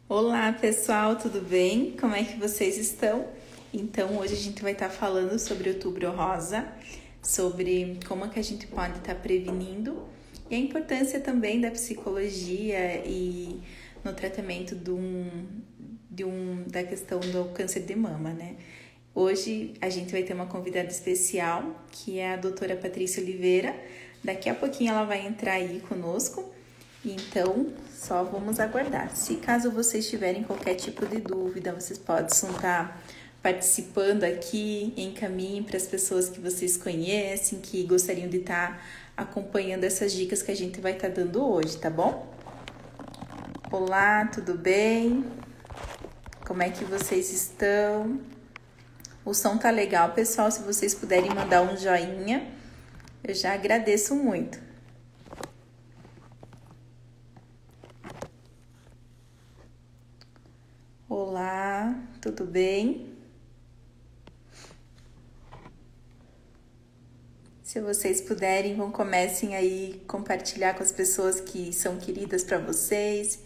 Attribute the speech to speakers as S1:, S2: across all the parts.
S1: Olá pessoal, tudo bem? Como é que vocês estão? Então hoje a gente vai estar falando sobre Outubro Rosa, sobre como que a gente pode estar prevenindo e a importância também da psicologia e no tratamento da questão do câncer de mama, né? Hoje a gente vai ter uma convidada especial, que é a doutora Patrícia Oliveira. Daqui a pouquinho ela vai entrar aí conosco. Então, só vamos aguardar. Se caso vocês tiverem qualquer tipo de dúvida, vocês podem estar participando aqui, encaminhem para as pessoas que vocês conhecem, que gostariam de estar acompanhando essas dicas que a gente vai estar dando hoje, tá bom? Olá, tudo bem? Como é que vocês estão? O som tá legal, pessoal. Se vocês puderem mandar um joinha, eu já agradeço muito. Olá, tudo bem? Se vocês puderem, comecem aí compartilhar com as pessoas que são queridas para vocês,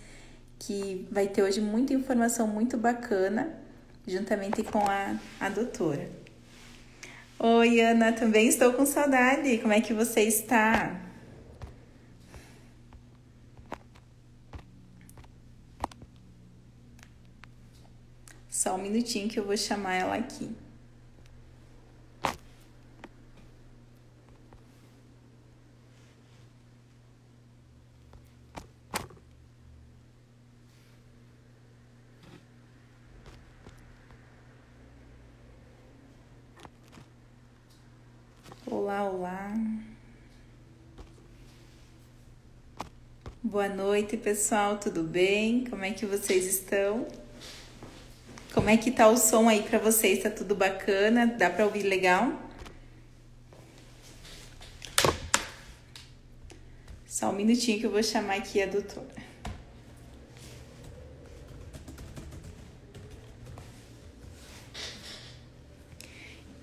S1: que vai ter hoje muita informação muito bacana, juntamente com a doutora. Oi, Ana, também estou com saudade. Como é que você está? Só um minutinho que eu vou chamar ela aqui. Olá, olá. Boa noite, pessoal, tudo bem? Como é que vocês estão? Como é que tá o som aí para vocês? Tá tudo bacana? Dá para ouvir legal? Só um minutinho que eu vou chamar aqui a doutora.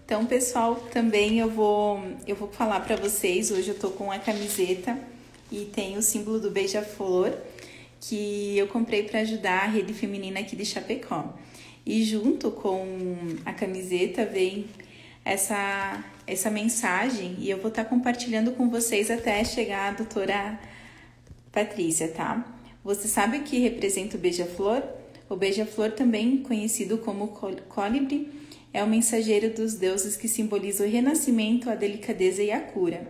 S1: Então, pessoal, também eu vou falar para vocês. Hoje eu tô com a camiseta e tem o símbolo do beija-flor que eu comprei para ajudar a rede feminina aqui de Chapecó. E junto com a camiseta vem essa mensagem e eu vou estar compartilhando com vocês até chegar a doutora Patrícia, tá? Você sabe o que representa o beija-flor? O beija-flor, também conhecido como colibri, é o mensageiro dos deuses que simboliza o renascimento, a delicadeza e a cura.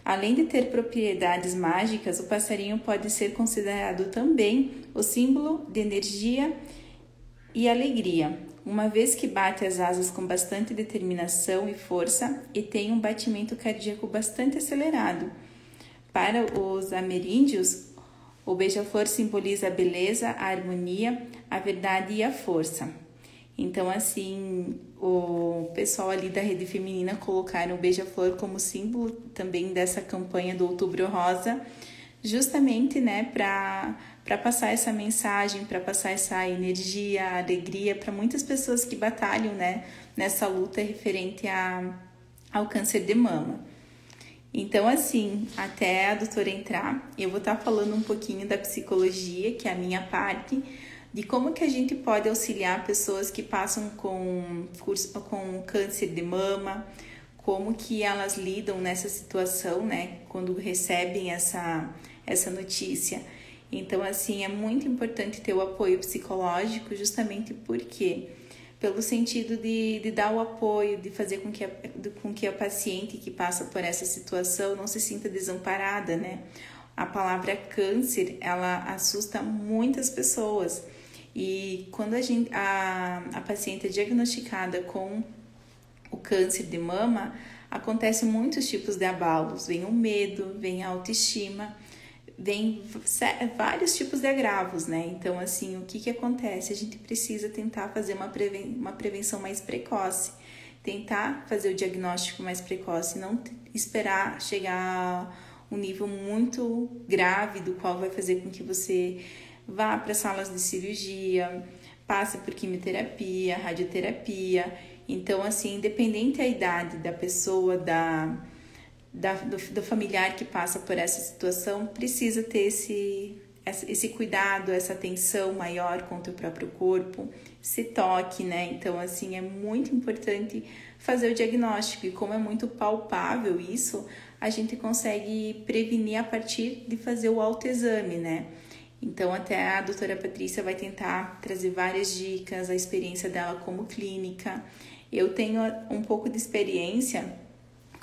S1: Além de ter propriedades mágicas, o passarinho pode ser considerado também o símbolo de energia e alegria, uma vez que bate as asas com bastante determinação e força e tem um batimento cardíaco bastante acelerado. Para os ameríndios, o beija-flor simboliza a beleza, a harmonia, a verdade e a força. Então, assim, o pessoal ali da Rede Feminina colocaram o beija-flor como símbolo também dessa campanha do Outubro Rosa, justamente, né, para passar essa mensagem, para passar essa energia, alegria para muitas pessoas que batalham, né, nessa luta referente ao câncer de mama. Então, assim, até a doutora entrar, eu vou estar falando um pouquinho da psicologia, que é a minha parte, de como que a gente pode auxiliar pessoas que passam com câncer de mama, como que elas lidam nessa situação, né, quando recebem essa notícia. Então, assim, é muito importante ter o apoio psicológico, justamente porque, pelo sentido de dar o apoio, de fazer com que a paciente que passa por essa situação não se sinta desamparada, né? A palavra câncer, ela assusta muitas pessoas. E quando a paciente é diagnosticada com o câncer de mama, acontecem muitos tipos de abalos. Vem o medo, vem a autoestima, vem vários tipos de agravos, né? Então, assim, o que acontece? A gente precisa tentar fazer uma prevenção mais precoce, tentar fazer o diagnóstico mais precoce, não esperar chegar a um nível muito grave, do qual vai fazer com que você vá para salas de cirurgia, passe por quimioterapia, radioterapia. Então, assim, independente da idade da pessoa, do familiar que passa por essa situação, precisa ter esse cuidado, essa atenção maior com o teu próprio corpo, esse toque, né? Então, assim, é muito importante fazer o diagnóstico, e como é muito palpável isso, a gente consegue prevenir a partir de fazer o autoexame, né? Então, até a doutora Patrícia vai tentar trazer várias dicas, a experiência dela como clínica. Eu tenho um pouco de experiência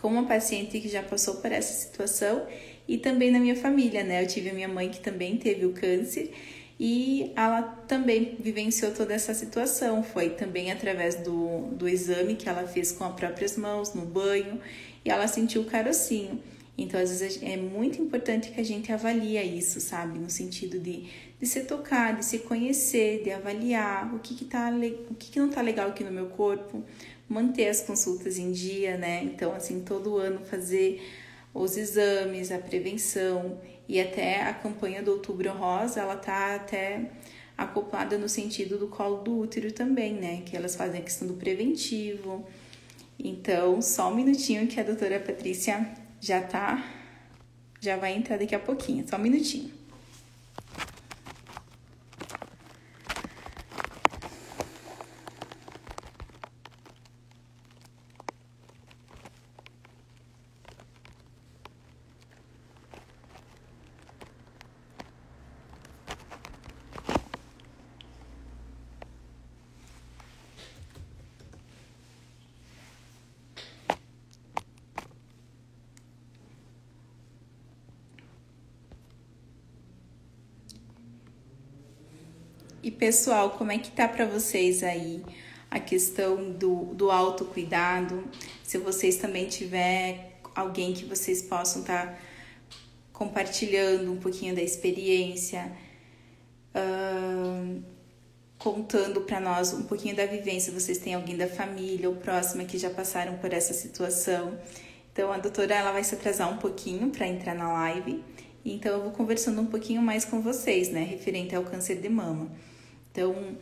S1: com uma paciente que já passou por essa situação e também na minha família, né? Eu tive a minha mãe que também teve o câncer e ela também vivenciou toda essa situação. Foi também através do exame que ela fez com as próprias mãos, no banho, e ela sentiu o carocinho. Então, às vezes, é muito importante que a gente avalie isso, sabe? No sentido de se tocar, de se conhecer, de avaliar o que não tá legal aqui no meu corpo, manter as consultas em dia, né? Então, assim, todo ano fazer os exames, a prevenção, e até a campanha do Outubro Rosa, ela tá até acoplada no sentido do colo do útero também, né? Que elas fazem a questão do preventivo. Então, só um minutinho que a doutora Patrícia já vai entrar daqui a pouquinho, só um minutinho. E pessoal, como é que tá para vocês aí a questão do autocuidado? Se vocês também tiver alguém que vocês possam estar compartilhando um pouquinho da experiência, contando para nós um pouquinho da vivência, vocês têm alguém da família ou próxima que já passaram por essa situação. Então a doutora ela vai se atrasar um pouquinho para entrar na live, então eu vou conversando um pouquinho mais com vocês, né, referente ao câncer de mama. Então,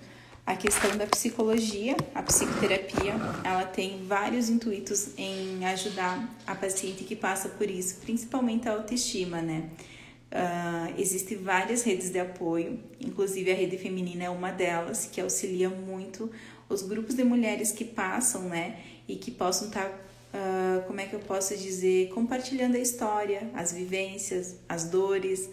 S1: a questão da psicologia, a psicoterapia, ela tem vários intuitos em ajudar a paciente que passa por isso, principalmente a autoestima, né? Existem várias redes de apoio, inclusive a rede feminina é uma delas, que auxilia muito os grupos de mulheres que passam, né? E que possam estar, como é que eu posso dizer, compartilhando a história, as vivências, as dores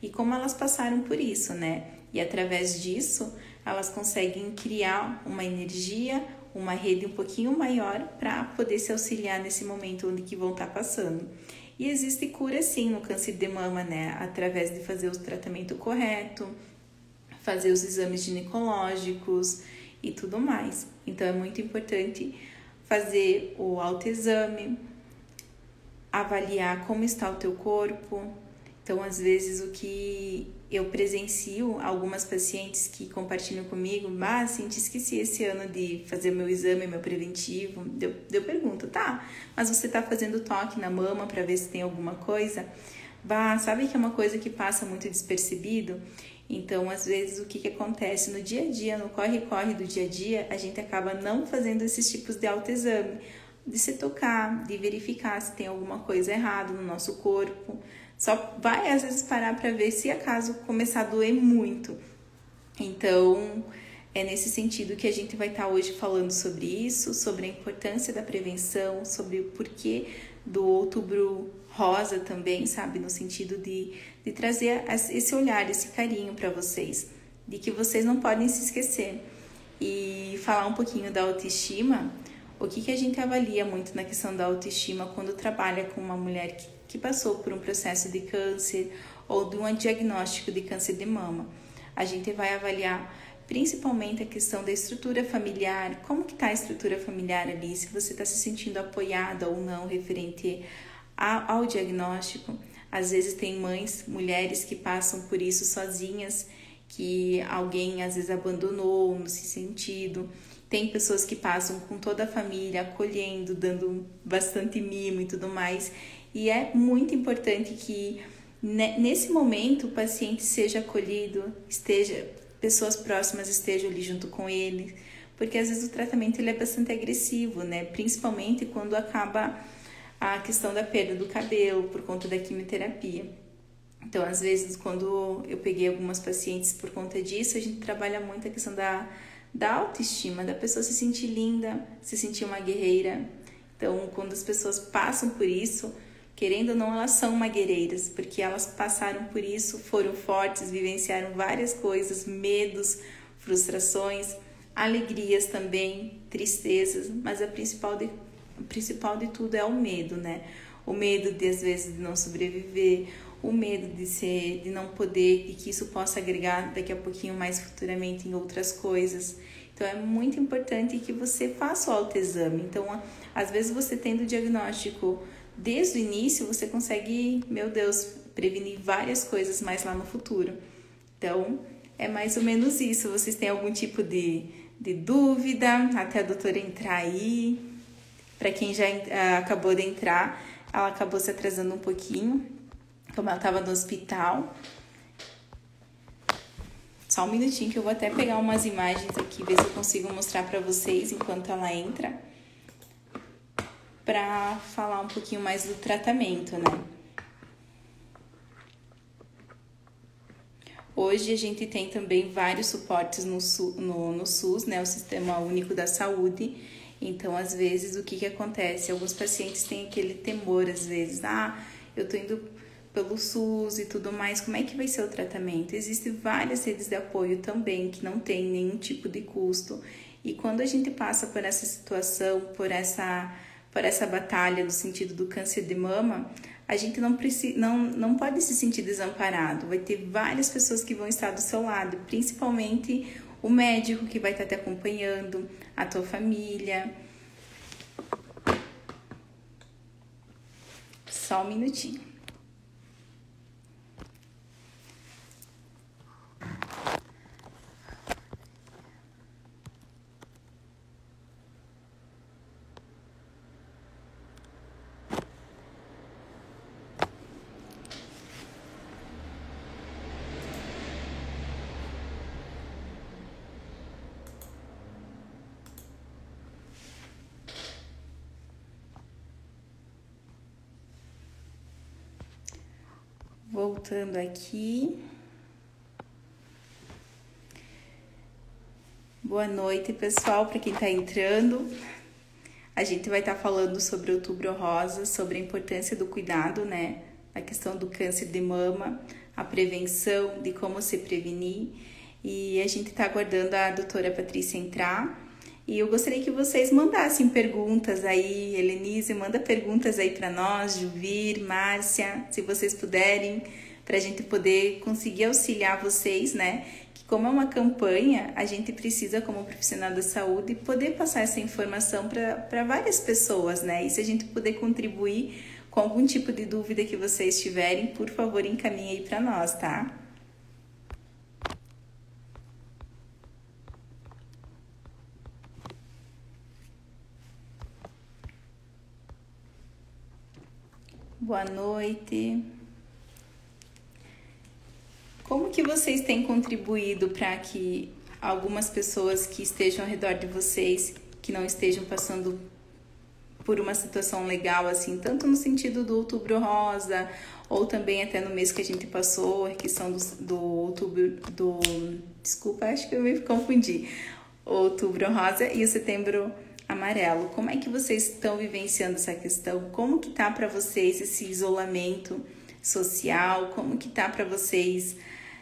S1: e como elas passaram por isso, né? E através disso, elas conseguem criar uma energia, uma rede um pouquinho maior para poder se auxiliar nesse momento onde que vão estar passando. E existe cura sim no câncer de mama, né? Através de fazer o tratamento correto, fazer os exames ginecológicos e tudo mais. Então é muito importante fazer o autoexame, avaliar como está o teu corpo. Então, às vezes, o que eu presencio, algumas pacientes que compartilham comigo, Cintia, esqueci esse ano de fazer meu exame, meu preventivo. Eu pergunto, tá, mas você tá fazendo toque na mama para ver se tem alguma coisa? Sabe que é uma coisa que passa muito despercebido? Então, às vezes, o que acontece no dia a dia, no corre-corre do dia a dia, a gente acaba não fazendo esses tipos de autoexame, de se tocar, de verificar se tem alguma coisa errada no nosso corpo. Só vai, às vezes, parar para ver se acaso começar a doer muito. Então, é nesse sentido que a gente vai estar hoje falando sobre isso, sobre a importância da prevenção, sobre o porquê do Outubro Rosa também, sabe? No sentido de trazer esse olhar, esse carinho para vocês, de que vocês não podem se esquecer. E falar um pouquinho da autoestima, o que a gente avalia muito na questão da autoestima quando trabalha com uma mulher que passou por um processo de câncer ou de um diagnóstico de câncer de mama. A gente vai avaliar principalmente a questão da estrutura familiar, como que está a estrutura familiar ali, se você está se sentindo apoiada ou não referente ao diagnóstico. Às vezes tem mães, mulheres que passam por isso sozinhas, que alguém às vezes abandonou nesse sentido. Tem pessoas que passam com toda a família, acolhendo, dando bastante mimo e tudo mais. E é muito importante que nesse momento o paciente seja acolhido, pessoas próximas estejam ali junto com ele, porque às vezes o tratamento ele é bastante agressivo, né? Principalmente quando acaba a questão da perda do cabelo por conta da quimioterapia. Então, às vezes, quando eu peguei algumas pacientes por conta disso, a gente trabalha muito a questão da autoestima, da pessoa se sentir linda, se sentir uma guerreira. Então, quando as pessoas passam por isso, querendo ou não, elas são uma guerreiras, porque elas passaram por isso, foram fortes, vivenciaram várias coisas, medos, frustrações, alegrias também, tristezas, mas a principal de tudo é o medo, né? O medo de, às vezes, de não sobreviver, o medo de não poder e que isso possa agregar daqui a pouquinho mais futuramente em outras coisas. Então, é muito importante que você faça o autoexame. Então, às vezes, você tendo o diagnóstico desde o início, você consegue, meu Deus, prevenir várias coisas mais lá no futuro. Então, é mais ou menos isso. Vocês têm algum tipo de dúvida até a doutora entrar aí? Para quem já acabou de entrar, ela acabou se atrasando um pouquinho, como ela estava no hospital. Só um minutinho que eu vou até pegar umas imagens aqui, ver se eu consigo mostrar para vocês enquanto ela entra, para falar um pouquinho mais do tratamento, né? Hoje a gente tem também vários suportes no SUS, né? O Sistema Único da Saúde. Então, às vezes, o que acontece? Alguns pacientes têm aquele temor, às vezes, eu tô indo pelo SUS e tudo mais, como é que vai ser o tratamento? Existem várias redes de apoio também, que não tem nenhum tipo de custo. E quando a gente passa por essa situação, por essa batalha no sentido do câncer de mama, a gente não pode se sentir desamparado. Vai ter várias pessoas que vão estar do seu lado, principalmente o médico que vai estar te acompanhando, a tua família. Só um minutinho. Voltando aqui. Boa noite, pessoal, para quem está entrando. A gente vai estar falando sobre Outubro Rosa, sobre a importância do cuidado, né? A questão do câncer de mama, a prevenção, de como se prevenir. E a gente está aguardando a doutora Patrícia entrar. E eu gostaria que vocês mandassem perguntas aí, Helenise, manda perguntas aí para nós, Juvir, Márcia, se vocês puderem, para a gente poder conseguir auxiliar vocês, né? Que como é uma campanha, a gente precisa, como profissional da saúde, poder passar essa informação para várias pessoas, né? E se a gente puder contribuir com algum tipo de dúvida que vocês tiverem, por favor, encaminhe aí para nós, tá? Boa noite. Como que vocês têm contribuído para que algumas pessoas que estejam ao redor de vocês, que não estejam passando por uma situação legal, assim, tanto no sentido do Outubro Rosa, ou também até no mês que a gente passou, a questão do outubro, desculpa, acho que eu me confundi, o Outubro Rosa e o Setembro Amarelo. Como é que vocês estão vivenciando essa questão? Como que tá para vocês esse isolamento social? Como que tá para vocês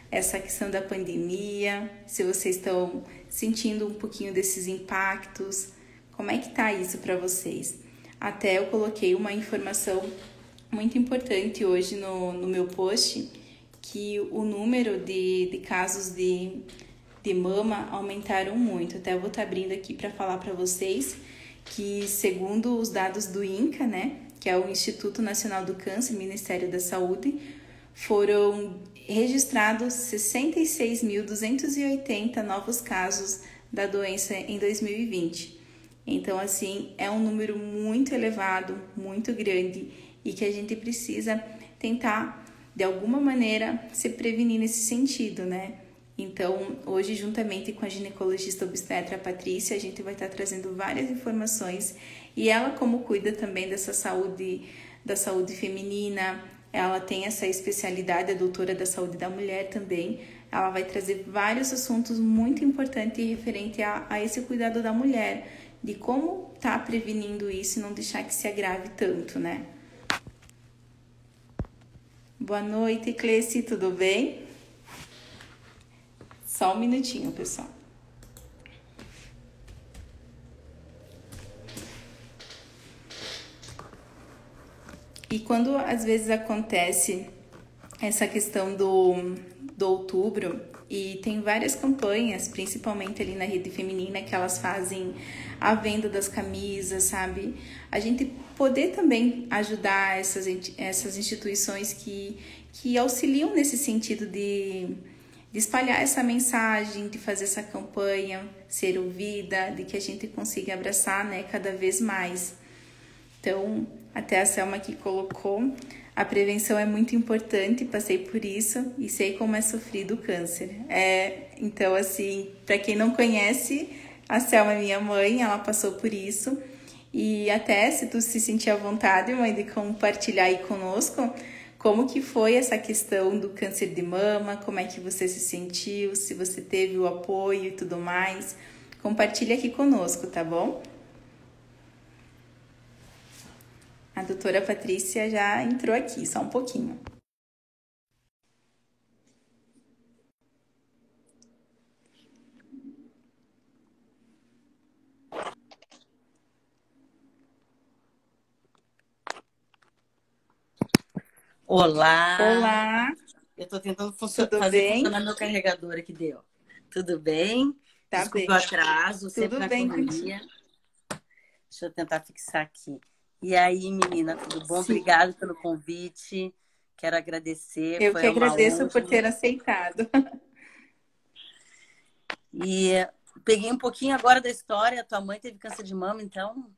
S1: essa questão da pandemia? Se vocês estão sentindo um pouquinho desses impactos, como é que tá isso para vocês? Até eu coloquei uma informação muito importante hoje no meu post, que o número de casos de mama aumentaram muito. Até eu vou estar abrindo aqui para falar para vocês que, segundo os dados do INCA, né, que é o Instituto Nacional do Câncer, Ministério da Saúde, foram registrados 66.280 novos casos da doença em 2020. Então, assim, é um número muito elevado, muito grande, e que a gente precisa tentar, de alguma maneira, se prevenir nesse sentido, né? Então, hoje, juntamente com a ginecologista obstetra Patrícia, a gente vai estar trazendo várias informações, e ela, como cuida também dessa saúde, da saúde feminina, ela tem essa especialidade, é doutora da saúde da mulher também. Ela vai trazer vários assuntos muito importantes referente a esse cuidado da mulher, de como tá prevenindo isso e não deixar que se agrave tanto, né? Boa noite, Cleci, tudo bem? Só um minutinho, pessoal. E quando às vezes acontece essa questão do outubro, e tem várias campanhas, principalmente ali na rede feminina, que elas fazem a venda das camisas, sabe? A gente poder também ajudar essas instituições que auxiliam nesse sentido de espalhar essa mensagem, de fazer essa campanha ser ouvida, de que a gente consiga abraçar, né, cada vez mais. Então, até a Selma aqui colocou, a prevenção é muito importante, passei por isso e sei como é sofrido o câncer. Então, assim, para quem não conhece, a Selma é minha mãe, ela passou por isso. E até se tu se sentir à vontade, mãe, de compartilhar aí conosco, como que foi essa questão do câncer de mama, como é que você se sentiu, se você teve o apoio e tudo mais. Compartilha aqui conosco, tá bom? A doutora Patrícia já entrou aqui, só um pouquinho.
S2: Olá!
S1: Olá!
S2: Eu tô tentando
S1: Tudo
S2: fazer
S1: bem?
S2: funcionar meu carregador aqui, deu. Tudo bem?
S1: Tá
S2: Desculpa
S1: bem.
S2: o atraso, sempre
S1: Tudo
S2: na
S1: bem
S2: correria.
S1: contigo?
S2: Deixa eu tentar fixar aqui. E aí, menina, tudo bom?
S1: Sim.
S2: Obrigada pelo convite. Quero agradecer,
S1: Eu que
S2: foi uma
S1: agradeço por ter
S2: honra.
S1: aceitado.
S2: E peguei um pouquinho agora da história. Tua mãe teve câncer de mama, então?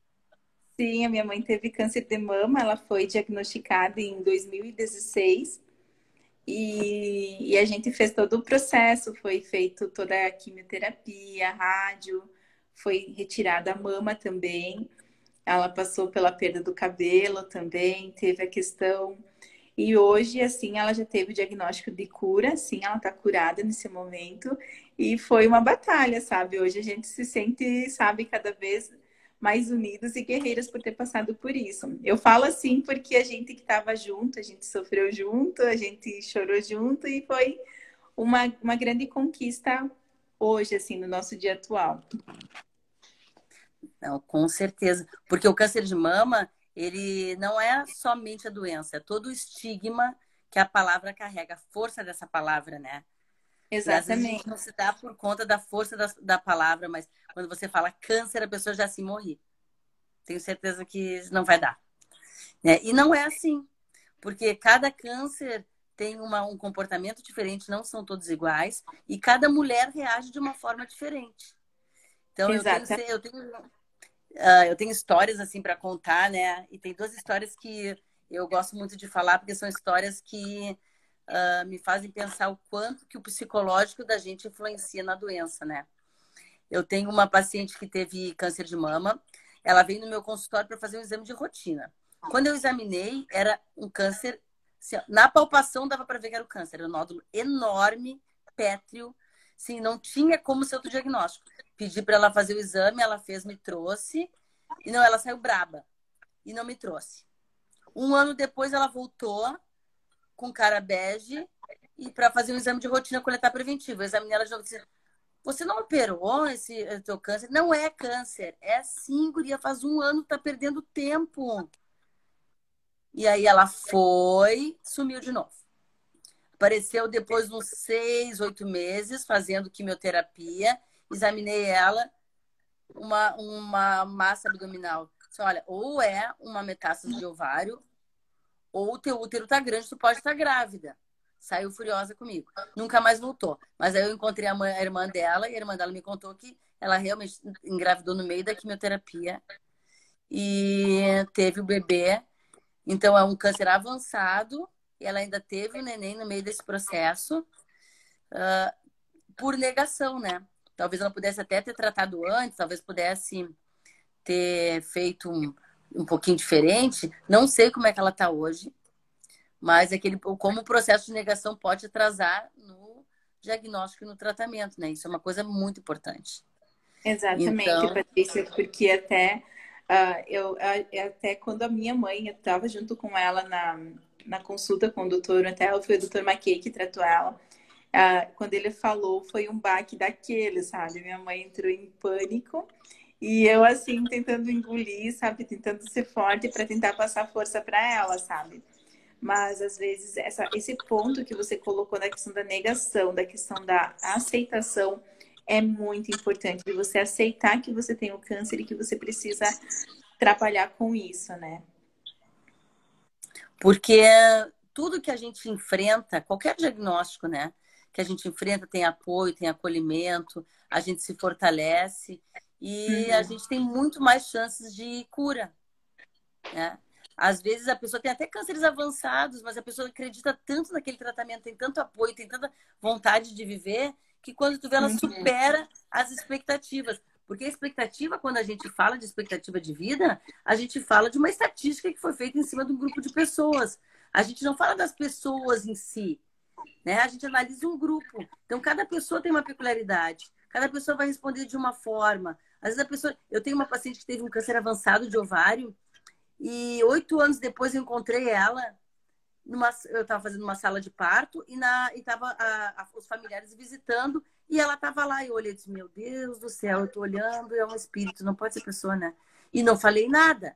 S1: Sim, a minha mãe teve câncer de mama, ela foi diagnosticada em 2016 e a gente fez todo o processo, foi feito toda a quimioterapia, a rádio, foi retirada a mama também. Ela passou pela perda do cabelo também, teve a questão. E hoje, assim, ela já teve o diagnóstico de cura, sim, ela tá curada nesse momento. E foi uma batalha, sabe? Hoje a gente se sente, sabe, cada vez mais unidos e guerreiras por ter passado por isso. Eu falo assim porque a gente que estava junto, a gente sofreu junto, a gente chorou junto e foi uma grande conquista hoje, assim, no nosso dia atual.
S2: Não, com certeza. Porque o câncer de mama, ele não é somente a doença, é todo o estigma que a palavra carrega, a força dessa palavra, né? E às vezes a gente
S1: Exatamente.
S2: não se dá por conta da força da palavra, mas quando você fala câncer, a pessoa já se morre. Tenho certeza que não vai dar. Né? E não é assim, porque cada câncer tem um comportamento diferente, não são todos iguais, e cada mulher reage de uma forma diferente. Então,
S1: Exatamente.
S2: eu tenho histórias assim para contar, né? E tem duas histórias que eu gosto muito de falar, porque são histórias que me fazem pensar o quanto que o psicológico da gente influencia na doença, né? Eu tenho uma paciente que teve câncer de mama. Ela veio no meu consultório para fazer um exame de rotina. Quando eu examinei, era um câncer. Assim, na palpação dava para ver que era o câncer. Era um nódulo enorme, pétreo. Sim, não tinha como ser outro diagnóstico. Pedi para ela fazer o exame, ela fez, me trouxe. E não, ela saiu braba. E não me trouxe. Um ano depois, ela voltou com cara bege e para fazer um exame de rotina coletar preventivo. Eu examinei ela de novo e disse: você não operou esse teu câncer? Não é câncer. É sim, guria. Faz um ano que tá perdendo tempo. E aí ela foi, sumiu de novo. Apareceu depois de uns 6, 8 meses fazendo quimioterapia. Examinei ela, uma massa abdominal. Disse, olha, ou é uma metástase de ovário, ou o teu útero tá grande, tu pode estar grávida. Saiu furiosa comigo. Nunca mais voltou. Mas aí eu encontrei a irmã dela e a irmã dela me contou que ela realmente engravidou no meio da quimioterapia e teve o bebê. Então é um câncer avançado e ela ainda teve o neném no meio desse processo por negação, né? Talvez ela pudesse até ter tratado antes, talvez pudesse ter feito um pouquinho diferente. Não sei como é que ela tá hoje. Mas como o processo de negação pode atrasar no diagnóstico e no tratamento, né? Isso é uma coisa muito importante.
S1: Exatamente,
S2: Então,
S1: Patrícia, porque até até quando a minha mãe, eu estava junto com ela na consulta com o doutor, até foi o doutor Mackey que tratou ela. Quando ele falou, foi um baque daquele, sabe? Minha mãe entrou em pânico e eu, assim, tentando engolir, sabe? Tentando ser forte para tentar passar força para ela, sabe? Mas às vezes esse ponto que você colocou da questão da negação, da questão da aceitação, é muito importante de você aceitar que você tem o câncer e que você precisa trabalhar com isso, né?
S2: porque tudo que a gente enfrenta, qualquer diagnóstico, né? Que a gente enfrenta tem apoio, tem acolhimento, a gente se fortalece e a
S1: Uhum.
S2: gente tem muito mais chances de cura, né? Às vezes a pessoa tem até cânceres avançados, mas a pessoa acredita tanto naquele tratamento, tem tanto apoio, tem tanta vontade de viver, que quando tu vê, ela
S1: Uhum.
S2: supera as expectativas. Porque a expectativa, quando a gente fala de expectativa de vida, a gente fala de uma estatística que foi feita em cima de um grupo de pessoas. A gente não fala das pessoas em si, né? A gente analisa um grupo. Então, cada pessoa tem uma peculiaridade. Cada pessoa vai responder de uma forma. Às vezes a pessoa... Eu tenho uma paciente que teve um câncer avançado de ovário e 8 anos depois eu encontrei ela eu estava fazendo uma sala de parto e estava os familiares visitando e ela estava lá. E eu olhei e disse, meu Deus do céu, eu estou olhando, é um espírito, não pode ser pessoa, né? E não falei nada.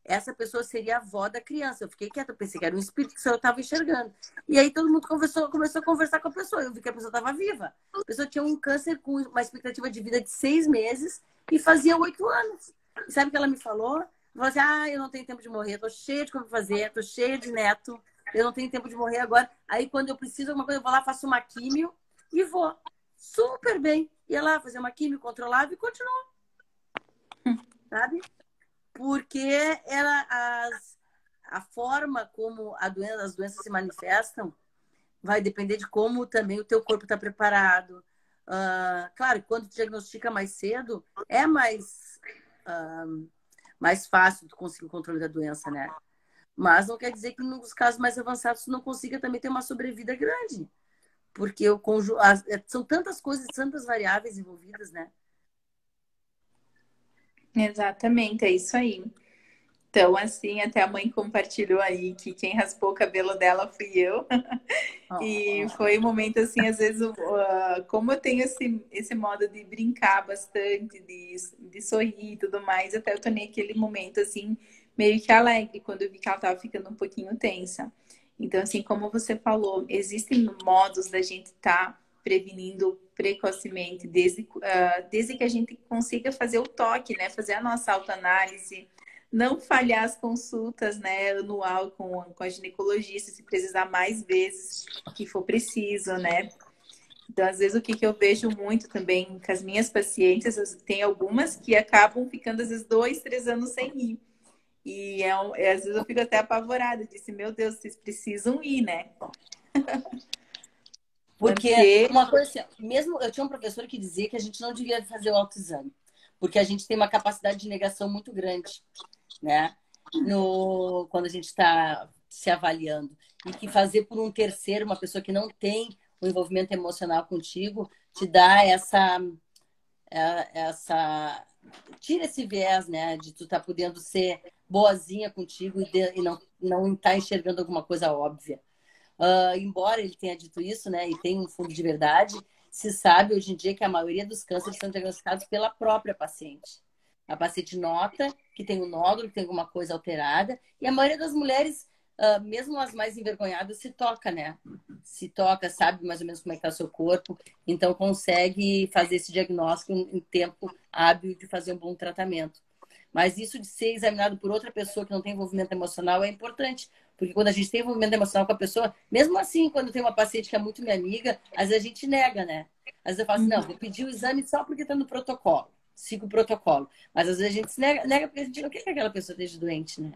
S2: Essa pessoa seria a avó da criança. Eu fiquei quieta, eu pensei que era um espírito que só eu estava enxergando. E aí todo mundo começou a conversar com a pessoa. Eu vi que a pessoa estava viva. A pessoa tinha um câncer com uma expectativa de vida de 6 meses e fazia 8 anos. E sabe o que ela me falou? Ela falou assim, eu não tenho tempo de morrer, estou cheia de coisa pra fazer, estou cheia de neto, eu não tenho tempo de morrer agora. Aí quando eu preciso de alguma coisa, eu vou lá, faço uma químio e vou. Super bem. Ia lá fazer uma químio, controlava e continuou, sabe? Porque a forma como as doenças se manifestam vai depender de como também o teu corpo está preparado. Claro, quando tu diagnostica mais cedo, é mais fácil tu conseguir o controle da doença, né? Mas não quer dizer que nos casos mais avançados tu não consiga também ter uma sobrevida grande. Porque são tantas coisas, tantas variáveis envolvidas, né?
S1: Exatamente, é isso aí. Então, assim, até a mãe compartilhou aí que quem raspou o cabelo dela fui eu. E
S2: Oh.
S1: foi um momento assim, às vezes, como eu tenho esse modo de brincar bastante, de sorrir e tudo mais, até eu tornei aquele momento assim, meio que alegre, quando eu vi que ela estava ficando um pouquinho tensa. Então, assim, como você falou, existem modos da gente estar prevenindo precocemente, desde que a gente consiga fazer o toque, né? Fazer a nossa autoanálise, não falhar as consultas, né, anual com a ginecologista, se precisar mais vezes que for preciso, né? Então, às vezes, o que eu vejo muito também com as minhas pacientes, tem algumas que acabam ficando, às vezes, 2, 3 anos sem ir. E às vezes eu fico até apavorada, disse, meu Deus, vocês precisam ir, né?
S2: Porque
S1: Porque,
S2: uma coisa assim, mesmo eu tinha um professor que dizia que a gente não devia fazer o autoexame, porque a gente tem uma capacidade de negação muito grande, né? Quando a gente está se avaliando. E que fazer por um terceiro, uma pessoa que não tem o envolvimento emocional contigo, te dá essa tira esse viés, né? De tu estar podendo ser boazinha contigo e não estar enxergando alguma coisa óbvia. Embora ele tenha dito isso, né, e tem um fundo de verdade, se sabe hoje em dia que a maioria dos cânceres são diagnosticados pela própria paciente. A paciente nota que tem um nódulo, que tem alguma coisa alterada, e a maioria das mulheres, mesmo as mais envergonhadas, se toca, né? Se toca, sabe mais ou menos como é que está o seu corpo, então consegue fazer esse diagnóstico em tempo hábil de fazer um bom tratamento. Mas isso de ser examinado por outra pessoa que não tem envolvimento emocional é importante. Porque quando a gente tem envolvimento emocional com a pessoa, mesmo assim, quando tem uma paciente que é muito minha amiga, às vezes a gente nega, né? Às vezes eu falo assim, não, vou pedir o exame só porque está no protocolo. Siga o protocolo. Mas às vezes a gente se nega porque a gente não quer que aquela pessoa esteja doente, né?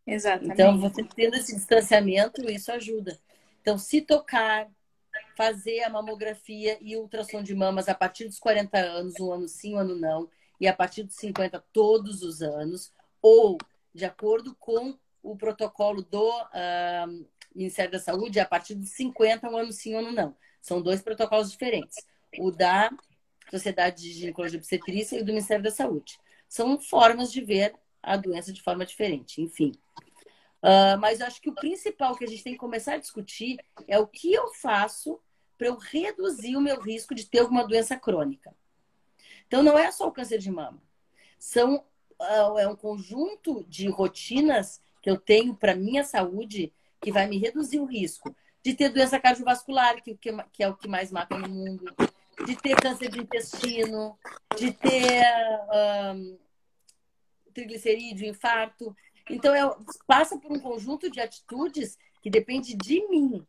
S2: Então,
S1: exatamente.
S2: você tendo esse distanciamento, isso ajuda. Então, se tocar, fazer a mamografia e o ultrassom de mamas a partir dos 40 anos, um ano sim, um ano não, e a partir dos 50 todos os anos, ou de acordo com o protocolo Ministério da Saúde é a partir dos 50, um ano sim, um ano não. São 2 protocolos diferentes. O da Sociedade de Ginecologia e Obstetrícia e o do Ministério da Saúde. São formas de ver a doença de forma diferente, enfim. Mas eu acho que o principal que a gente tem que começar a discutir é o que eu faço para eu reduzir o meu risco de ter alguma doença crônica. Então, não é só o câncer de mama. É um conjunto de rotinas que eu tenho para minha saúde que vai me reduzir o risco de ter doença cardiovascular, que é o que mais mata no mundo, de ter câncer de intestino, de ter triglicerídeo, infarto. Então, passa por um conjunto de atitudes que depende de mim.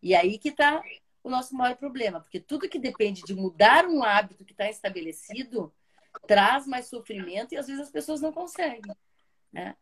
S2: E aí que está o nosso maior problema, porque tudo que depende de mudar um hábito que está estabelecido traz mais sofrimento e às vezes as pessoas não conseguem, né?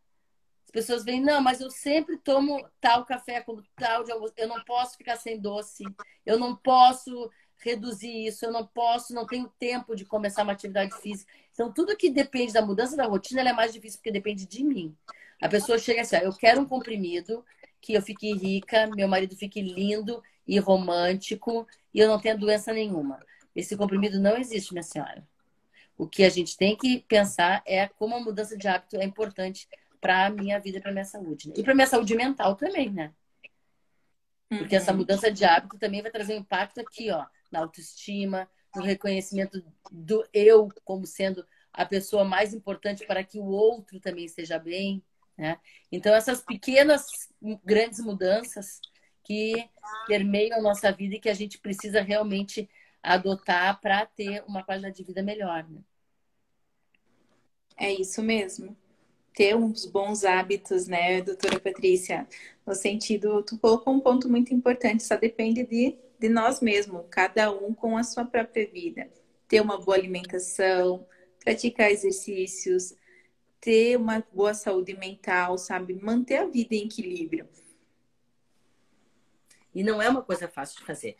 S2: As pessoas veem, não, mas eu sempre tomo tal café como tal de almoço, eu não posso ficar sem doce, eu não posso reduzir isso, eu não posso, não tenho tempo de começar uma atividade física. Então, tudo que depende da mudança da rotina, ela é mais difícil porque depende de mim. A pessoa chega assim, eu quero um comprimido que eu fique rica, meu marido fique lindo e romântico e eu não tenha doença nenhuma. Esse comprimido não existe, minha senhora. O que a gente tem que pensar é como a mudança de hábito é importante para a minha vida e para a minha saúde, né? E para a minha saúde mental também, né? Porque essa mudança de hábito também vai trazer um impacto aqui, ó, na autoestima, no reconhecimento do eu como sendo a pessoa mais importante para que o outro também esteja bem, né? Então, essas pequenas, grandes mudanças que permeiam a nossa vida e que a gente precisa realmente adotar para ter uma qualidade de vida melhor, né?
S1: É isso mesmo. Ter uns bons hábitos, né, doutora Patrícia? No sentido, tu colocou um ponto muito importante, só depende de nós mesmos, cada um com a sua própria vida. Ter uma boa alimentação, praticar exercícios, ter uma boa saúde mental, sabe? Manter a vida em equilíbrio.
S2: E não é uma coisa fácil de fazer.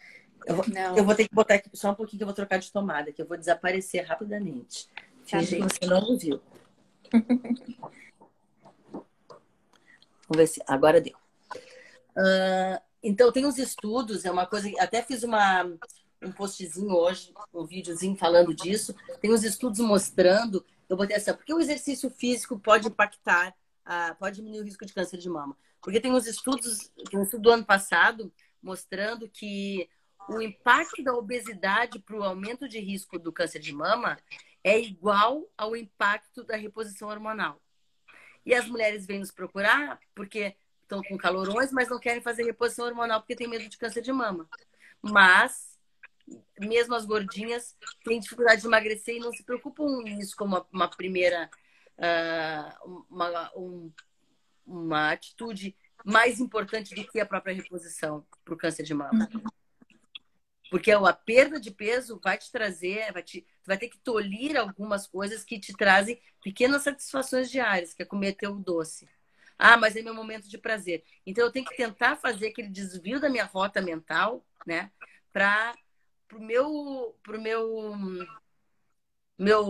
S1: Não,
S2: Eu vou ter que botar aqui só um pouquinho que eu vou trocar de tomada, que eu vou desaparecer rapidamente.
S1: tá
S2: Finge que
S1: bem.
S2: você não ouviu. Vamos ver se agora deu. Então, tem uns estudos, é uma coisa que até fiz um postzinho hoje, um videozinho falando disso. Tem uns estudos mostrando, eu botei assim, porque o exercício físico pode impactar, pode diminuir o risco de câncer de mama. Porque tem uns estudos, tem um estudo do ano passado mostrando que o impacto da obesidade para o aumento de risco do câncer de mama é igual ao impacto da reposição hormonal. E as mulheres vêm nos procurar porque estão com calorões, mas não querem fazer reposição hormonal porque tem medo de câncer de mama. Mas, mesmo as gordinhas, têm dificuldade de emagrecer e não se preocupam nisso como uma primeira, uma atitude mais importante do que a própria reposição para o câncer de mama. Porque a perda de peso vai te trazer, tu vai ter que tolir algumas coisas que te trazem pequenas satisfações diárias, que é comer teu doce. Ah, mas é meu momento de prazer. Então eu tenho que tentar fazer aquele desvio da minha rota mental, né, para pro meu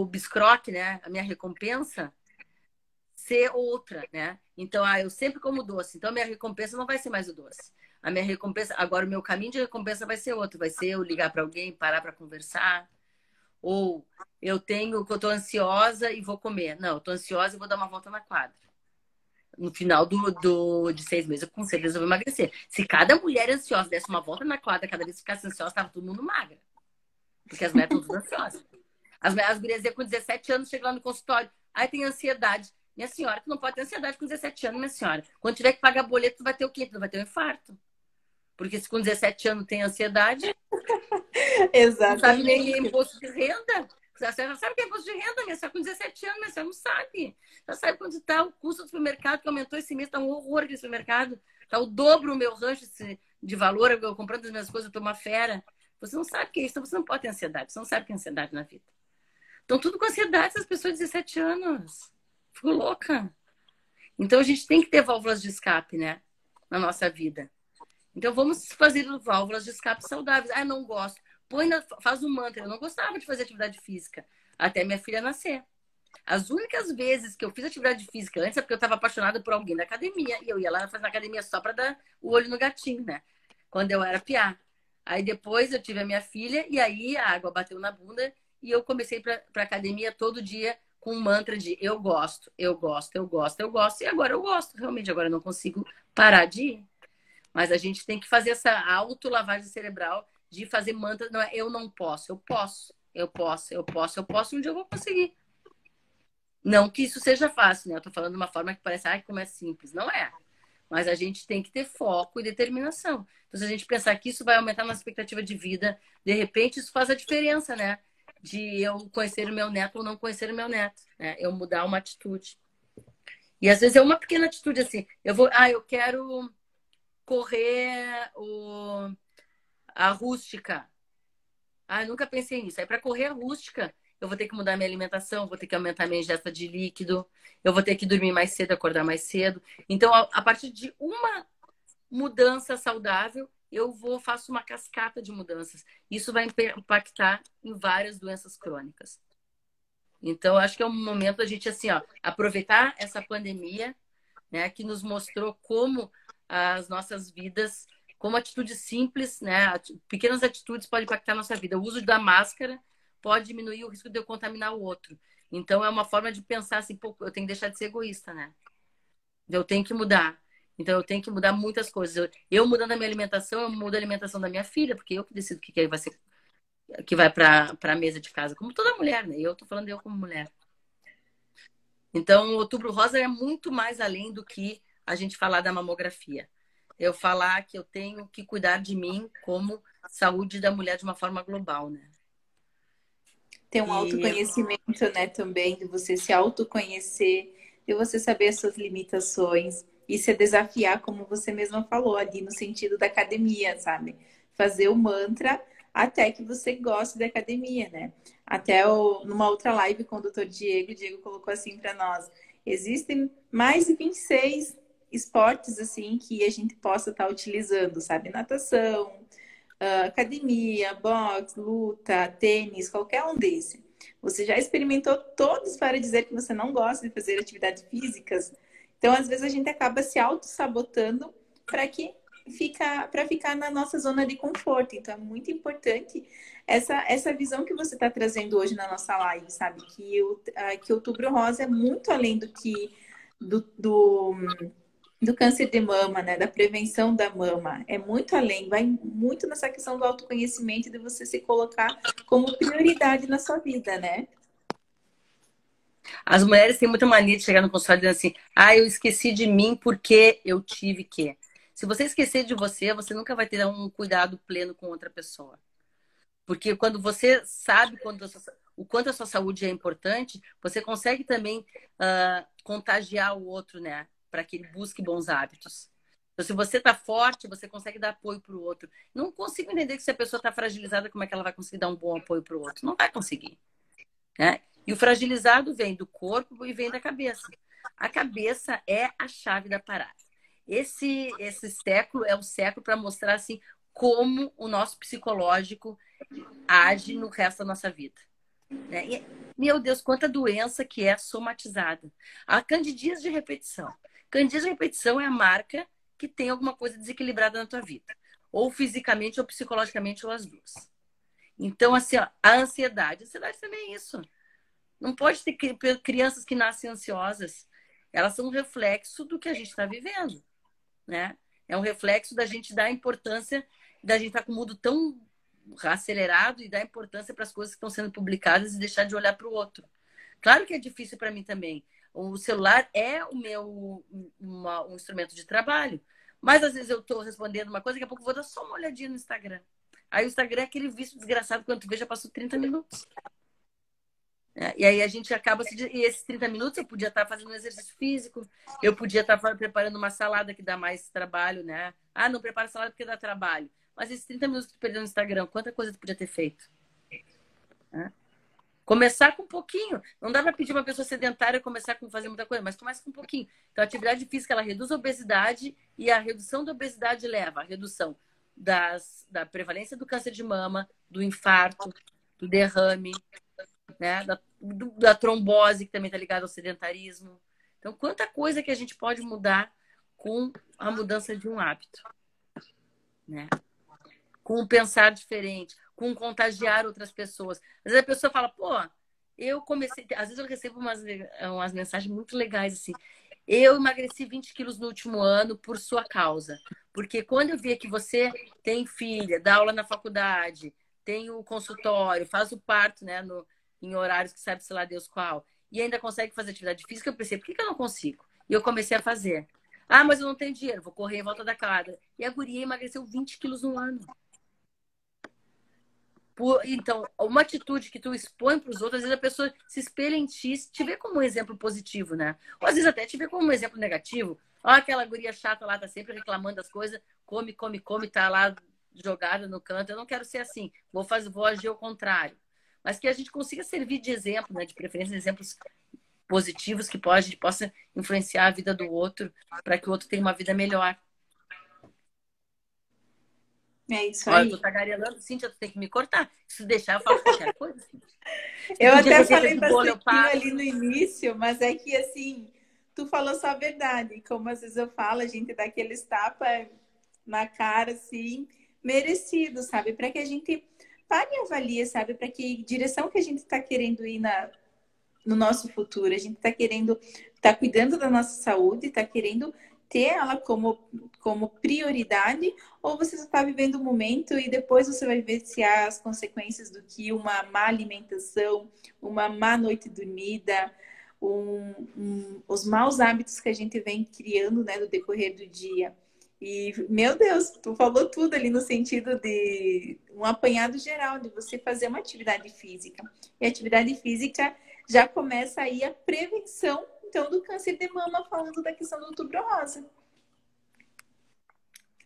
S2: biscroque, né, a minha recompensa ser outra, né? Então, eu sempre como doce. Então, a minha recompensa não vai ser mais o doce. A minha recompensa, agora o meu caminho de recompensa vai ser outro. Vai ser eu ligar para alguém, parar para conversar. Ou eu tô ansiosa e vou comer. Não, eu tô ansiosa e vou dar uma volta na quadra. No final de 6 meses, eu com certeza vou emagrecer. Se cada mulher ansiosa desse uma volta na quadra, cada vez que ficasse ansiosa, tava todo mundo magra. Porque as mulheres estão tudo ansiosas. As gurias com 17 anos chegam lá no consultório. Aí tem ansiedade. Minha senhora, tu não pode ter ansiedade com 17 anos, minha senhora. Quando tiver que pagar boleto, tu vai ter o quê? Tu vai ter um infarto. Porque se com 17 anos tem ansiedade,
S1: exatamente.
S2: Não sabe nem imposto de renda. Você já sabe o que é imposto de renda, minha senhora, com 17 anos, minha senhora não sabe. Já sabe quanto está o custo do supermercado, que aumentou esse mês, está um horror aquele supermercado. Está o dobro o meu rancho de valor, eu comprando as minhas coisas, eu estou uma fera. Você não sabe o que é isso, então você não pode ter ansiedade. Você não sabe o que é ansiedade na vida. Então, tudo com ansiedade, essas pessoas de 17 anos. Fico louca. Então, a gente tem que ter válvulas de escape, né? Na nossa vida. Então, vamos fazer válvulas de escape saudáveis. Ah, não gosto. Faz um mantra. Eu não gostava de fazer atividade física. Até minha filha nascer. As únicas vezes que eu fiz atividade física antes é porque eu estava apaixonada por alguém da academia. E eu ia lá fazer na academia só para dar o olho no gatinho, né? Quando eu era piá. Aí depois eu tive a minha filha e aí a água bateu na bunda e eu comecei para academia todo dia com um mantra de eu gosto, eu gosto, eu gosto, eu gosto. E agora eu gosto, realmente. Agora eu não consigo parar de ir. Mas a gente tem que fazer essa autolavagem cerebral de fazer mantra. Não é eu não posso, eu posso, eu posso, eu posso, eu posso. Um dia eu vou conseguir. Não que isso seja fácil, né? Eu tô falando de uma forma que parece, ai, como é simples. Não é. Mas a gente tem que ter foco e determinação. Então, se a gente pensar que isso vai aumentar a nossa expectativa de vida, de repente isso faz a diferença, né? De eu conhecer o meu neto ou não conhecer o meu neto, né? Eu mudar uma atitude. E às vezes é uma pequena atitude assim. Eu quero correr a rústica. Ah, eu nunca pensei nisso. Aí, para correr a rústica, eu vou ter que mudar minha alimentação, vou ter que aumentar minha ingesta de líquido, eu vou ter que dormir mais cedo, acordar mais cedo. Então, a partir de uma mudança saudável, faço uma cascata de mudanças. Isso vai impactar em várias doenças crônicas. Então, acho que é um momento da gente, assim, ó, aproveitar essa pandemia, né, que nos mostrou como as nossas vidas, como atitudes simples, né, pequenas atitudes podem impactar a nossa vida. O uso da máscara pode diminuir o risco de eu contaminar o outro. Então, é uma forma de pensar assim, pô, eu tenho que deixar de ser egoísta, né? Eu tenho que mudar. Então, eu tenho que mudar muitas coisas. Eu mudando a minha alimentação, eu mudo a alimentação da minha filha, porque eu que decido o que vai ser, que vai para a mesa de casa, como toda mulher, né? E eu tô falando eu como mulher. Então, o Outubro Rosa é muito mais além do que a gente falar da mamografia. Eu falar que eu tenho que cuidar de mim como saúde da mulher de uma forma global, né?
S1: Ter um
S2: E
S1: autoconhecimento, né, também, de você se autoconhecer, de você saber as suas limitações e se desafiar, como você mesma falou ali, no sentido da academia, sabe? Fazer o mantra até que você goste da academia, né? Numa outra live com o doutor Diego, o Diego colocou assim para nós: existem mais de 26 esportes, assim, que a gente possa estar utilizando, sabe? Natação, academia, boxe, luta, tênis, qualquer um desses. Você já experimentou todos para dizer que você não gosta de fazer atividades físicas? Então, às vezes, a gente acaba se auto-sabotando para ficar na nossa zona de conforto. Então, é muito importante essa visão que você está trazendo hoje na nossa live, sabe? Que o Outubro Rosa é muito além do câncer de mama, né? Da prevenção da mama. É muito além, vai muito nessa questão do autoconhecimento e de você se colocar como prioridade na sua vida, né?
S2: as mulheres têm muita mania de chegar no consultório dizendo assim: ah, eu esqueci de mim porque eu tive que. Se você esquecer de você, você nunca vai ter um cuidado pleno com outra pessoa. Porque quando você sabe o quanto a sua saúde é importante, você consegue também contagiar o outro, né? Para que ele busque bons hábitos. Então, se você está forte, você consegue dar apoio para o outro. Não consigo entender que se a pessoa está fragilizada, como é que ela vai conseguir dar um bom apoio para o outro? Não vai conseguir, né? E o fragilizado vem do corpo e vem da cabeça. A cabeça é a chave da parada. Esse século é o século para mostrar assim como o nosso psicológico age no resto da nossa vida. Né? E, meu Deus, quanta doença que é somatizada. A candidíase de repetição. Candidíase de repetição é a marca que tem alguma coisa desequilibrada na tua vida. Ou fisicamente, ou psicologicamente, ou as duas. Então, assim, ó, a ansiedade também é isso. Não pode ter crianças que nascem ansiosas. Elas são um reflexo do que a gente está vivendo, né? É um reflexo da gente dar importância, da gente estar com o mundo tão acelerado e dar importância para as coisas que estão sendo publicadas e deixar de olhar para o outro. Claro que é difícil para mim também. O celular é um instrumento de trabalho, mas às vezes eu estou respondendo uma coisa, daqui a pouco eu vou dar só uma olhadinha no Instagram. Aí o Instagram é aquele vício desgraçado, quando tu vê, já passou 30 minutos. E aí a gente acaba e esses 30 minutos eu podia estar fazendo um exercício físico, eu podia estar preparando uma salada que dá mais trabalho, né? Ah, não prepara salada porque dá trabalho. Mas esses 30 minutos que tu perdeu no Instagram, quanta coisa tu podia ter feito? Né? Começar com um pouquinho. Não dá para pedir uma pessoa sedentária começar com fazer muita coisa, mas começa com um pouquinho. Então, a atividade física, ela reduz a obesidade e a redução da obesidade leva à redução da prevalência do câncer de mama, do infarto, do derrame, né? da trombose, que também está ligada ao sedentarismo. Então, quanta coisa que a gente pode mudar com a mudança de um hábito, né? Com o pensar diferente, com contagiar outras pessoas. Às vezes a pessoa fala, pô, eu comecei... Às vezes eu recebo umas mensagens muito legais, assim. Eu emagreci 20 quilos no último ano por sua causa. Porque quando eu via que você tem filha, dá aula na faculdade, tem o consultório, faz o parto, né, em horários que sabe-se lá Deus qual, e ainda consegue fazer atividade física, eu pensei, por que eu não consigo? E eu comecei a fazer. Ah, mas eu não tenho dinheiro, vou correr em volta da quadra. E a guria emagreceu 20 quilos no ano. Então, uma atitude que tu expõe para os outros, às vezes a pessoa se espelha em ti, te vê como um exemplo positivo, né? Ou às vezes até te vê como um exemplo negativo. Ó, aquela guria chata lá, tá sempre reclamando das coisas, come, come, come, tá lá jogada no canto. Eu não quero ser assim, vou agir ao contrário. Mas que a gente consiga servir de exemplo, né? De preferência, exemplos positivos que a gente possa influenciar a vida do outro para que o outro tenha uma vida melhor.
S1: É isso
S2: Olha,
S1: aí.
S2: eu tô tagarelando, Cíntia, tu tem que me cortar. Se deixar, eu falo qualquer coisa.
S1: Eu
S2: Pedir
S1: até
S2: receita
S1: falei
S2: de bolo, eu
S1: bastante
S2: passo.
S1: ali no início, mas é que assim, tu falou só a verdade. Como às vezes eu falo, a gente dá aqueles tapas na cara, assim, merecido, sabe? Para que a gente pare e avalie, sabe? Para que direção que a gente está querendo ir no nosso futuro. A gente está querendo, está cuidando da nossa saúde, está querendo ter ela como prioridade, ou você está vivendo o momento e depois você vai ver se há as consequências do que uma má alimentação, uma má noite dormida, os maus hábitos que a gente vem criando, né, no decorrer do dia. E, meu Deus, tu falou tudo ali no sentido de um apanhado geral, de você fazer uma atividade física. E a atividade física já começa aí a prevenção, então, do câncer de mama, falando da questão do outubro rosa.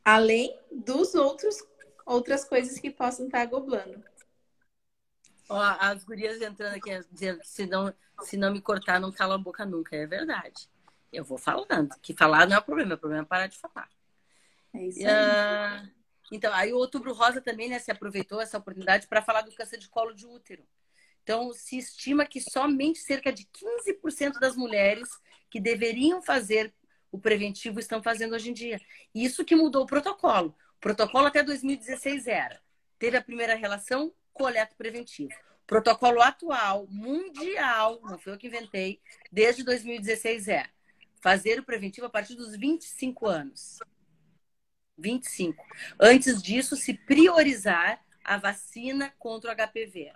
S1: Além dos outras coisas que possam estar agoblando.
S2: Ó, as gurias entrando aqui dizendo que se não me cortar, não cala a boca nunca. É verdade. Eu vou falando. Que falar não é o problema é parar de falar.
S1: É isso aí.
S2: Então, aí o Outubro Rosa também, né, se aproveitou essa oportunidade para falar do câncer de colo de útero. Então, se estima que somente cerca de 15% das mulheres que deveriam fazer o preventivo estão fazendo hoje em dia. Isso que mudou o protocolo. O protocolo até 2016 era: teve a primeira relação, coleta preventivo. Protocolo atual, mundial, não foi eu que inventei, desde 2016 é fazer o preventivo a partir dos 25 anos. 25. Antes disso, se priorizar a vacina contra o HPV.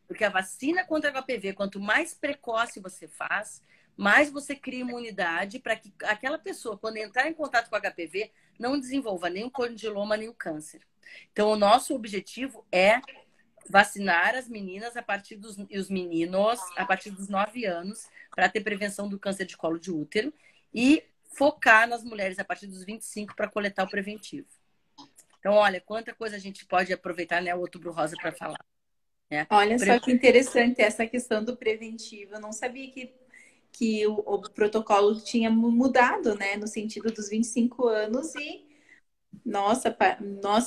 S2: Porque a vacina contra o HPV, quanto mais precoce você faz, mais você cria imunidade para que aquela pessoa, quando entrar em contato com o HPV, não desenvolva nem o condiloma, nem o câncer. Então, o nosso objetivo é vacinar as meninas e os meninos a partir dos 9 anos para ter prevenção do câncer de colo de útero e focar nas mulheres a partir dos 25 para coletar o preventivo. Então, olha, quanta coisa a gente pode aproveitar, né, o Outubro Rosa para falar. Né?
S1: Olha só que interessante essa questão do preventivo. Eu não sabia que o protocolo tinha mudado, né, no sentido dos 25 anos e nossa,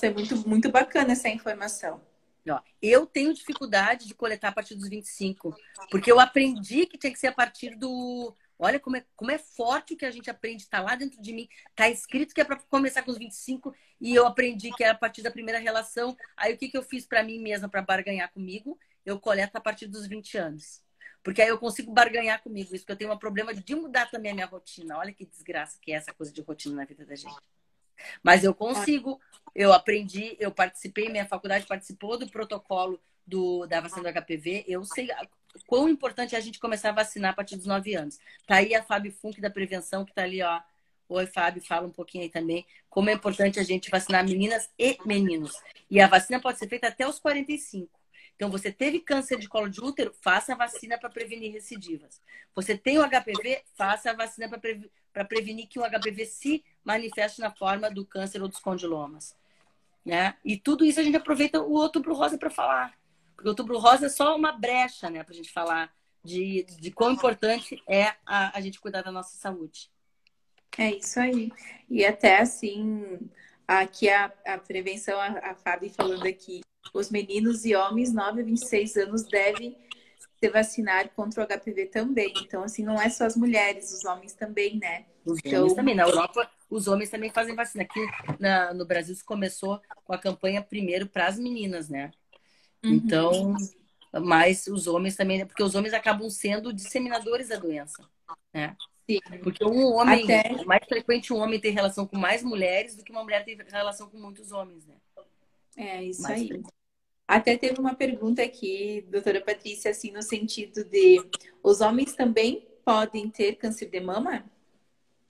S1: é muito, muito bacana essa informação.
S2: Ó, eu tenho dificuldade de coletar a partir dos 25, porque eu aprendi que tinha que ser a partir do... Olha como é forte o que a gente aprende, está lá dentro de mim, está escrito que é para começar com os 25 e eu aprendi que é a partir da primeira relação. Aí o que eu fiz para mim mesma para barganhar comigo? Eu coleto a partir dos 20 anos. Porque aí eu consigo barganhar comigo, isso que eu tenho um problema de mudar também a minha rotina. Olha que desgraça que é essa coisa de rotina na vida da gente. Mas eu consigo, eu aprendi, eu participei, minha faculdade participou do protocolo da vacina do HPV. Eu sei quão importante é a gente começar a vacinar a partir dos 9 anos. Tá aí a Fábio Funk da prevenção, que tá ali, ó. Oi, Fábio, fala um pouquinho aí também. Como é importante a gente vacinar meninas e meninos. E a vacina pode ser feita até os 45. Então, você teve câncer de colo de útero, faça a vacina para prevenir recidivas. Você tem o HPV, faça a vacina para prevenir que o HPV se manifeste na forma do câncer ou dos condilomas. Né? E tudo isso a gente aproveita o Outubro Rosa para falar. Porque o Outubro Rosa é só uma brecha, né, para a gente falar de quão importante é a gente cuidar da nossa saúde.
S1: É isso aí. E até assim, aqui a prevenção, a Fábio falando aqui, os meninos e homens 9 a 26 anos devem se vacinar contra o HPV também. Então, assim, não é só as mulheres, os homens também, né?
S2: Os homens
S1: Então,
S2: também. Na Europa, os homens também fazem vacina. Aqui no Brasil, isso começou com a campanha primeiro para as meninas, né?
S1: uhum,
S2: Então, mas os homens também, porque os homens acabam sendo disseminadores da doença, né?
S1: sim.
S2: Porque um homem,
S1: Até,
S2: é mais frequente um homem ter relação com mais mulheres do que uma mulher ter relação com muitos homens, né?
S1: é isso
S2: Mais
S1: aí.
S2: frequente.
S1: Até teve uma pergunta aqui, doutora Patrícia, assim, no sentido de os homens também podem ter câncer de mama?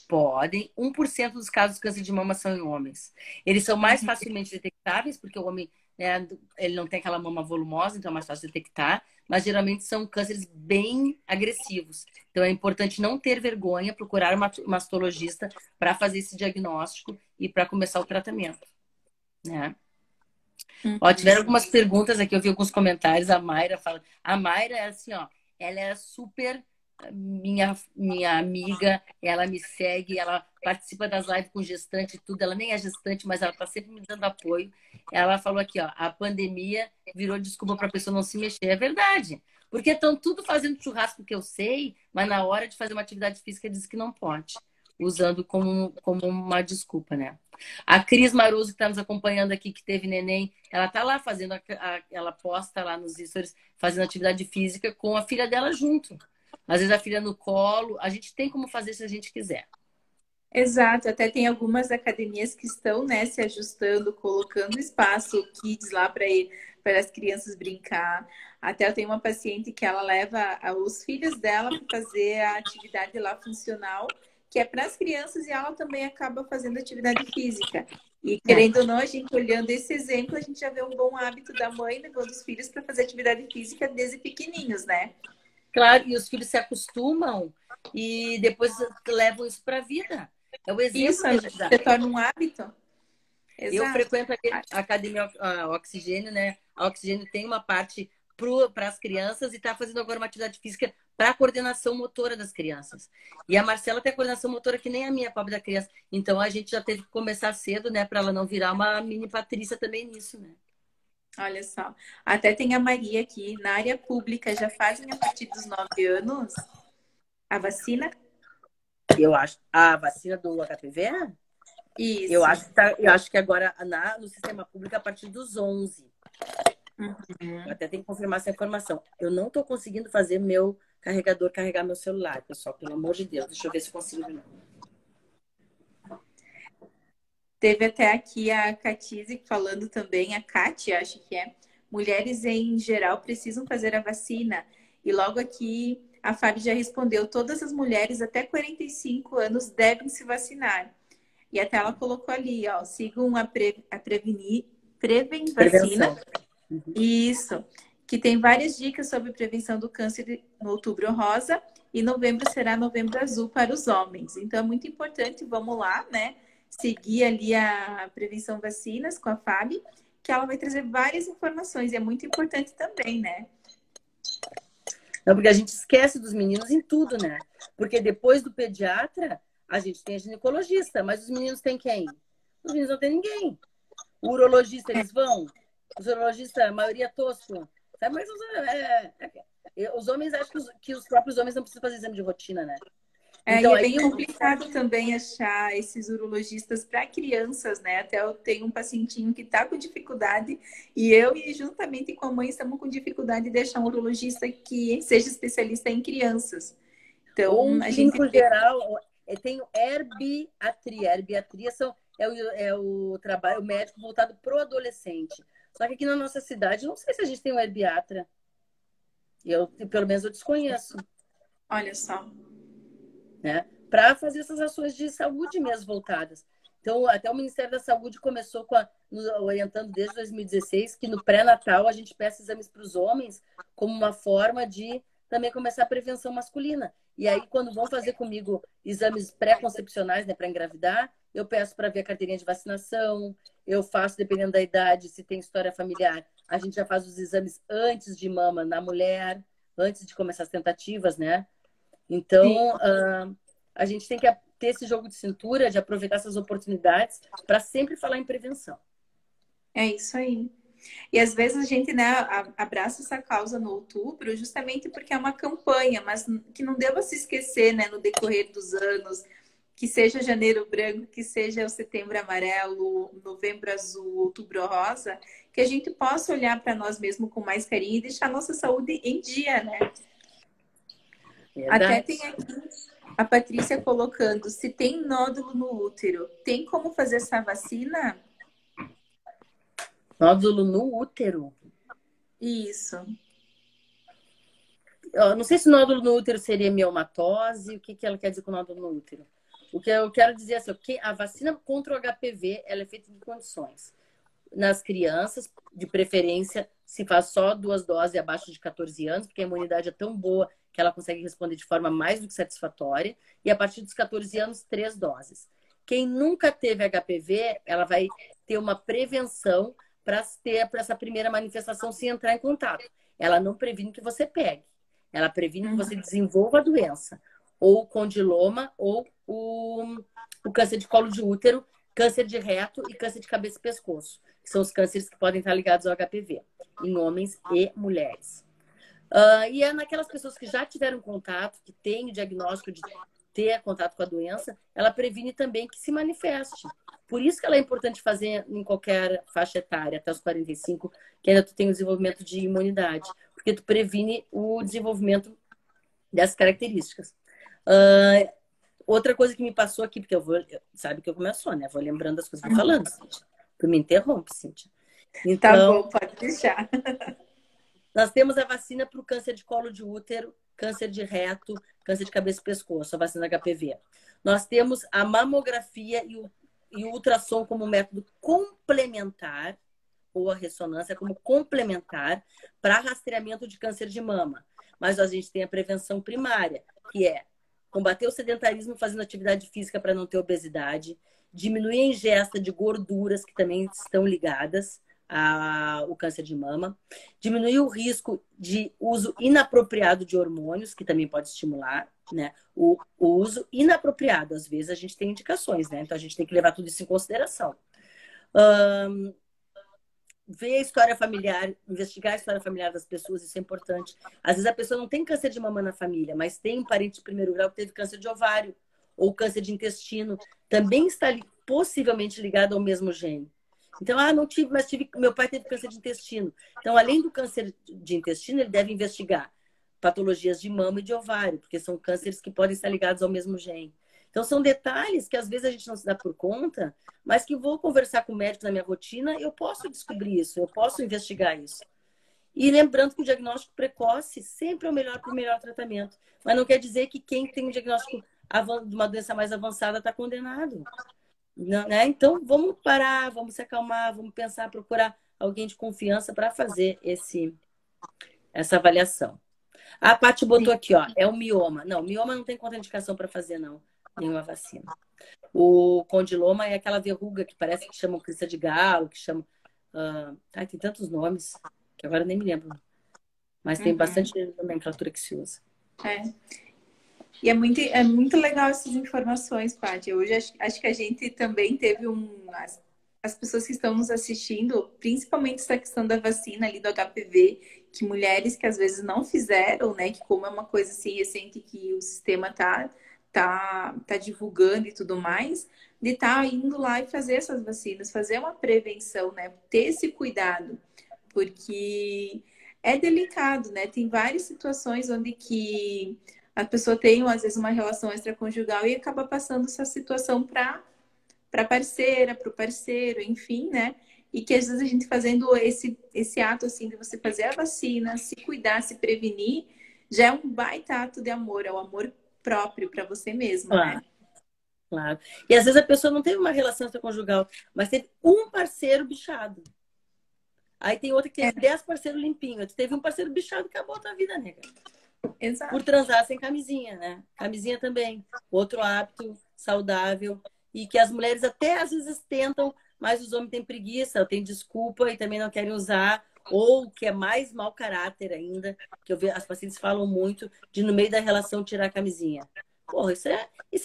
S2: Podem. 1% dos casos de câncer de mama são em homens. Eles são mais
S1: Uhum.
S2: facilmente detectáveis, porque o homem, né, ele não tem aquela mama volumosa, então é mais fácil de detectar. Mas geralmente são cânceres bem agressivos. Então é importante não ter vergonha, procurar uma mastologista para fazer esse diagnóstico e para começar o tratamento, né? Ó, tiveram
S1: Uhum.
S2: algumas perguntas aqui, eu vi alguns comentários. A Mayra fala. A Mayra é assim, ó, ela é super minha amiga, ela me segue, ela participa das lives com gestante e tudo. Ela nem é gestante, mas ela tá sempre me dando apoio. Ela falou aqui, ó, a pandemia virou desculpa para a pessoa não se mexer. É verdade. Porque estão tudo fazendo churrasco que eu sei, mas na hora de fazer uma atividade física diz que não pode, usando como uma desculpa, né? A Cris Maruso, que está nos acompanhando aqui, que teve neném, ela tá lá fazendo, ela posta lá nos stories, fazendo atividade física com a filha dela junto. Às vezes a filha no colo, a gente tem como fazer se a gente quiser.
S1: Exato, até tem algumas academias que estão, né, se ajustando, colocando espaço, kids lá para as crianças brincar. Até eu tenho uma paciente que ela leva os filhos dela para fazer a atividade lá funcional, que é para as crianças e ela também acaba fazendo atividade física. E
S2: É,
S1: querendo ou não, a gente olhando esse exemplo, a gente já vê um bom hábito da mãe levando os filhos para fazer atividade física desde pequenininhos, né?
S2: claro, e os filhos se acostumam e depois levam isso para a vida. É o
S1: Isso,
S2: exemplo que a gente dá.
S1: se torna um hábito.
S2: Eu
S1: Exato.
S2: frequento a academia Oxigênio, né? A Oxigênio tem uma parte para as crianças e está fazendo agora uma atividade física para a coordenação motora das crianças. E a Marcela tem a coordenação motora que nem a minha, pobre da criança. Então a gente já teve que começar cedo, né? Para ela não virar uma mini Patrícia também nisso, né?
S1: Olha só. Até tem a Maria aqui. Na área pública já fazem a partir dos 9 anos a vacina?
S2: Eu acho. A vacina do HPV?
S1: Isso.
S2: Eu acho que agora no sistema público a partir dos 11. Eu
S1: Uhum.
S2: até tenho que confirmar essa informação. Eu não estou conseguindo fazer meu carregador carregar meu celular, pessoal. Pelo amor de Deus. Deixa eu ver se eu consigo.
S1: Teve até aqui a Catise falando também, a Kati, acho que é. Mulheres em geral precisam fazer a vacina. E logo aqui a Fábio já respondeu: todas as mulheres até 45 anos devem se vacinar. E até ela colocou ali, ó, sigam a Prevent Vacina.
S2: Prevenção. Uhum.
S1: Isso, que tem várias dicas sobre prevenção do câncer no Outubro Rosa e novembro será Novembro Azul para os homens. Então é muito importante, vamos lá, né? Seguir ali a prevenção vacinas com a Fábio, que ela vai trazer várias informações. E é muito importante também, né?
S2: Não, porque a gente esquece dos meninos em tudo, né? Porque depois do pediatra, a gente tem a ginecologista, mas os meninos têm quem? Os meninos não têm ninguém. O urologista, eles vão. Os urologistas, a maioria é tosco. Sabe? Mas os homens, acho que os próprios homens não precisam fazer exame de rotina, né?
S1: É,
S2: Então,
S1: e é
S2: aí
S1: bem complicado também achar esses urologistas para crianças, né? Até eu tenho um pacientinho que está com dificuldade e eu, e juntamente com a mãe, estamos com dificuldade de achar um urologista que seja especialista em crianças.
S2: ou
S1: Então,
S2: um
S1: a gente
S2: clínico
S1: vê.
S2: geral, tem o herbiatria. Herbiatria é o trabalho médico voltado para o adolescente. Só que aqui na nossa cidade, não sei se a gente tem um herbiatra. Pelo menos eu desconheço,
S1: Olha só.
S2: né? Para fazer essas ações de saúde mesmo voltadas. Então, até o Ministério da Saúde começou nos orientando desde 2016 que no pré-natal a gente peça exames para os homens como uma forma de também começar a prevenção masculina. E aí, quando vão fazer comigo exames pré-concepcionais, né, para engravidar, eu peço para ver a carteirinha de vacinação, eu faço, dependendo da idade, se tem história familiar, a gente já faz os exames antes de mama na mulher, antes de começar as tentativas, né?
S1: Sim,
S2: Então, a gente tem que ter esse jogo de cintura, de aproveitar essas oportunidades para sempre falar em prevenção.
S1: é isso aí. E às vezes a gente, né, abraça essa causa no outubro justamente porque é uma campanha, mas que não deva se esquecer, né, no decorrer dos anos, que seja janeiro branco, que seja o setembro amarelo, novembro azul, outubro rosa, que a gente possa olhar para nós mesmos com mais carinho e deixar a nossa saúde em dia, né? Até
S2: Verdade.
S1: tem aqui a Patrícia colocando, se tem nódulo no útero, tem como fazer essa vacina?
S2: Nódulo no útero.
S1: Isso.
S2: Eu não sei se nódulo no útero seria miomatose, o que, que ela quer dizer com nódulo no útero. O que eu quero dizer é assim, que a vacina contra o HPV ela é feita em condições. Nas crianças, de preferência, se faz só 2 doses abaixo de 14 anos, porque a imunidade é tão boa que ela consegue responder de forma mais do que satisfatória. E a partir dos 14 anos, 3 doses. Quem nunca teve HPV, ela vai ter uma prevenção para ter para essa primeira manifestação se entrar em contato. Ela não previne que você pegue. Ela previne que você desenvolva a doença. Ou o condiloma, ou o câncer de colo de útero, câncer de reto e câncer de cabeça e pescoço, que são os cânceres que podem estar ligados ao HPV, em homens e mulheres. E é naquelas pessoas que já tiveram contato, que têm o diagnóstico de ter contato com a doença, ela previne também que se manifeste. Por isso que ela é importante fazer em qualquer faixa etária, até os 45, que ainda tu tem o desenvolvimento de imunidade, porque tu previne o desenvolvimento dessas características. Outra coisa que me passou aqui, porque sabe que eu começo, né? Vou lembrando das coisas que eu vou falando, Cíntia. Tu me interrompe, Cíntia.
S1: Tá
S2: Então,
S1: bom, pode deixar.
S2: nós temos a vacina para o câncer de colo de útero, câncer de reto, câncer de cabeça e pescoço, a vacina HPV. Nós temos a mamografia e o ultrassom como método complementar, ou a ressonância como complementar para rastreamento de câncer de mama. Mas a gente tem a prevenção primária, que é combater o sedentarismo fazendo atividade física para não ter obesidade, diminuir a ingesta de gorduras que também estão ligadas ao câncer de mama, diminuir o risco de uso inapropriado de hormônios, que também pode estimular, né? O uso inapropriado, às vezes a gente tem indicações, né? Então a gente tem que levar tudo isso em consideração. Ver a história familiar, investigar a história familiar das pessoas, isso é importante. Às vezes a pessoa não tem câncer de mama na família, mas tem um parente de primeiro grau que teve câncer de ovário ou câncer de intestino. Também está possivelmente ligado ao mesmo gene. Então, não tive, mas meu pai teve câncer de intestino. Então, além do câncer de intestino, ele deve investigar patologias de mama e de ovário, porque são cânceres que podem estar ligados ao mesmo gene. Então, são detalhes que às vezes a gente não se dá por conta, mas que vou conversar com o médico na minha rotina, eu posso descobrir isso, eu posso investigar isso. E lembrando que o diagnóstico precoce sempre é o melhor para o melhor tratamento. Mas não quer dizer que quem tem um diagnóstico de uma doença mais avançada está condenado. Não, né? Então, vamos parar, vamos se acalmar, vamos pensar, procurar alguém de confiança para fazer essa avaliação. A Paty botou aqui, ó, é o mioma. Não, mioma não tem contraindicação para fazer, não. Nenhuma vacina. O condiloma é aquela verruga que parece que chamam crista de galo, que chamam... tem tantos nomes que agora eu nem me lembro. Mas tem bastante nomenclatura que se usa.
S1: E é muito legal essas informações, Paty. Hoje acho que a gente também teve as pessoas que estão nos assistindo, principalmente essa questão da vacina ali do HPV, que mulheres que às vezes não fizeram, né? Que como é uma coisa assim recente que o sistema tá divulgando e tudo mais, de estar indo lá e fazer essas vacinas, fazer uma prevenção, né? Ter esse cuidado, porque é delicado, né? Tem várias situações onde que a pessoa tem, às vezes, uma relação extraconjugal e acaba passando essa situação para a parceira, para o parceiro, enfim, né? E que às vezes a gente fazendo esse ato assim de você fazer a vacina, se cuidar, se prevenir, já é um baita ato de amor, é o amor próprio para você mesma, né?
S2: Claro. E às vezes a pessoa não teve uma relação extraconjugal, mas teve um parceiro bichado. Aí tem outra que teve 10 parceiros limpinhos. Tu teve um parceiro bichado, acabou a tua vida, nega.
S1: Exato.
S2: Por transar sem camisinha, né? Camisinha também. Outro hábito saudável. E que as mulheres até às vezes tentam, mas os homens têm preguiça, têm desculpa e também não querem usar. Ou que é mais mau caráter ainda, que eu vejo, as pacientes falam muito, de no meio da relação tirar a camisinha. Porra, isso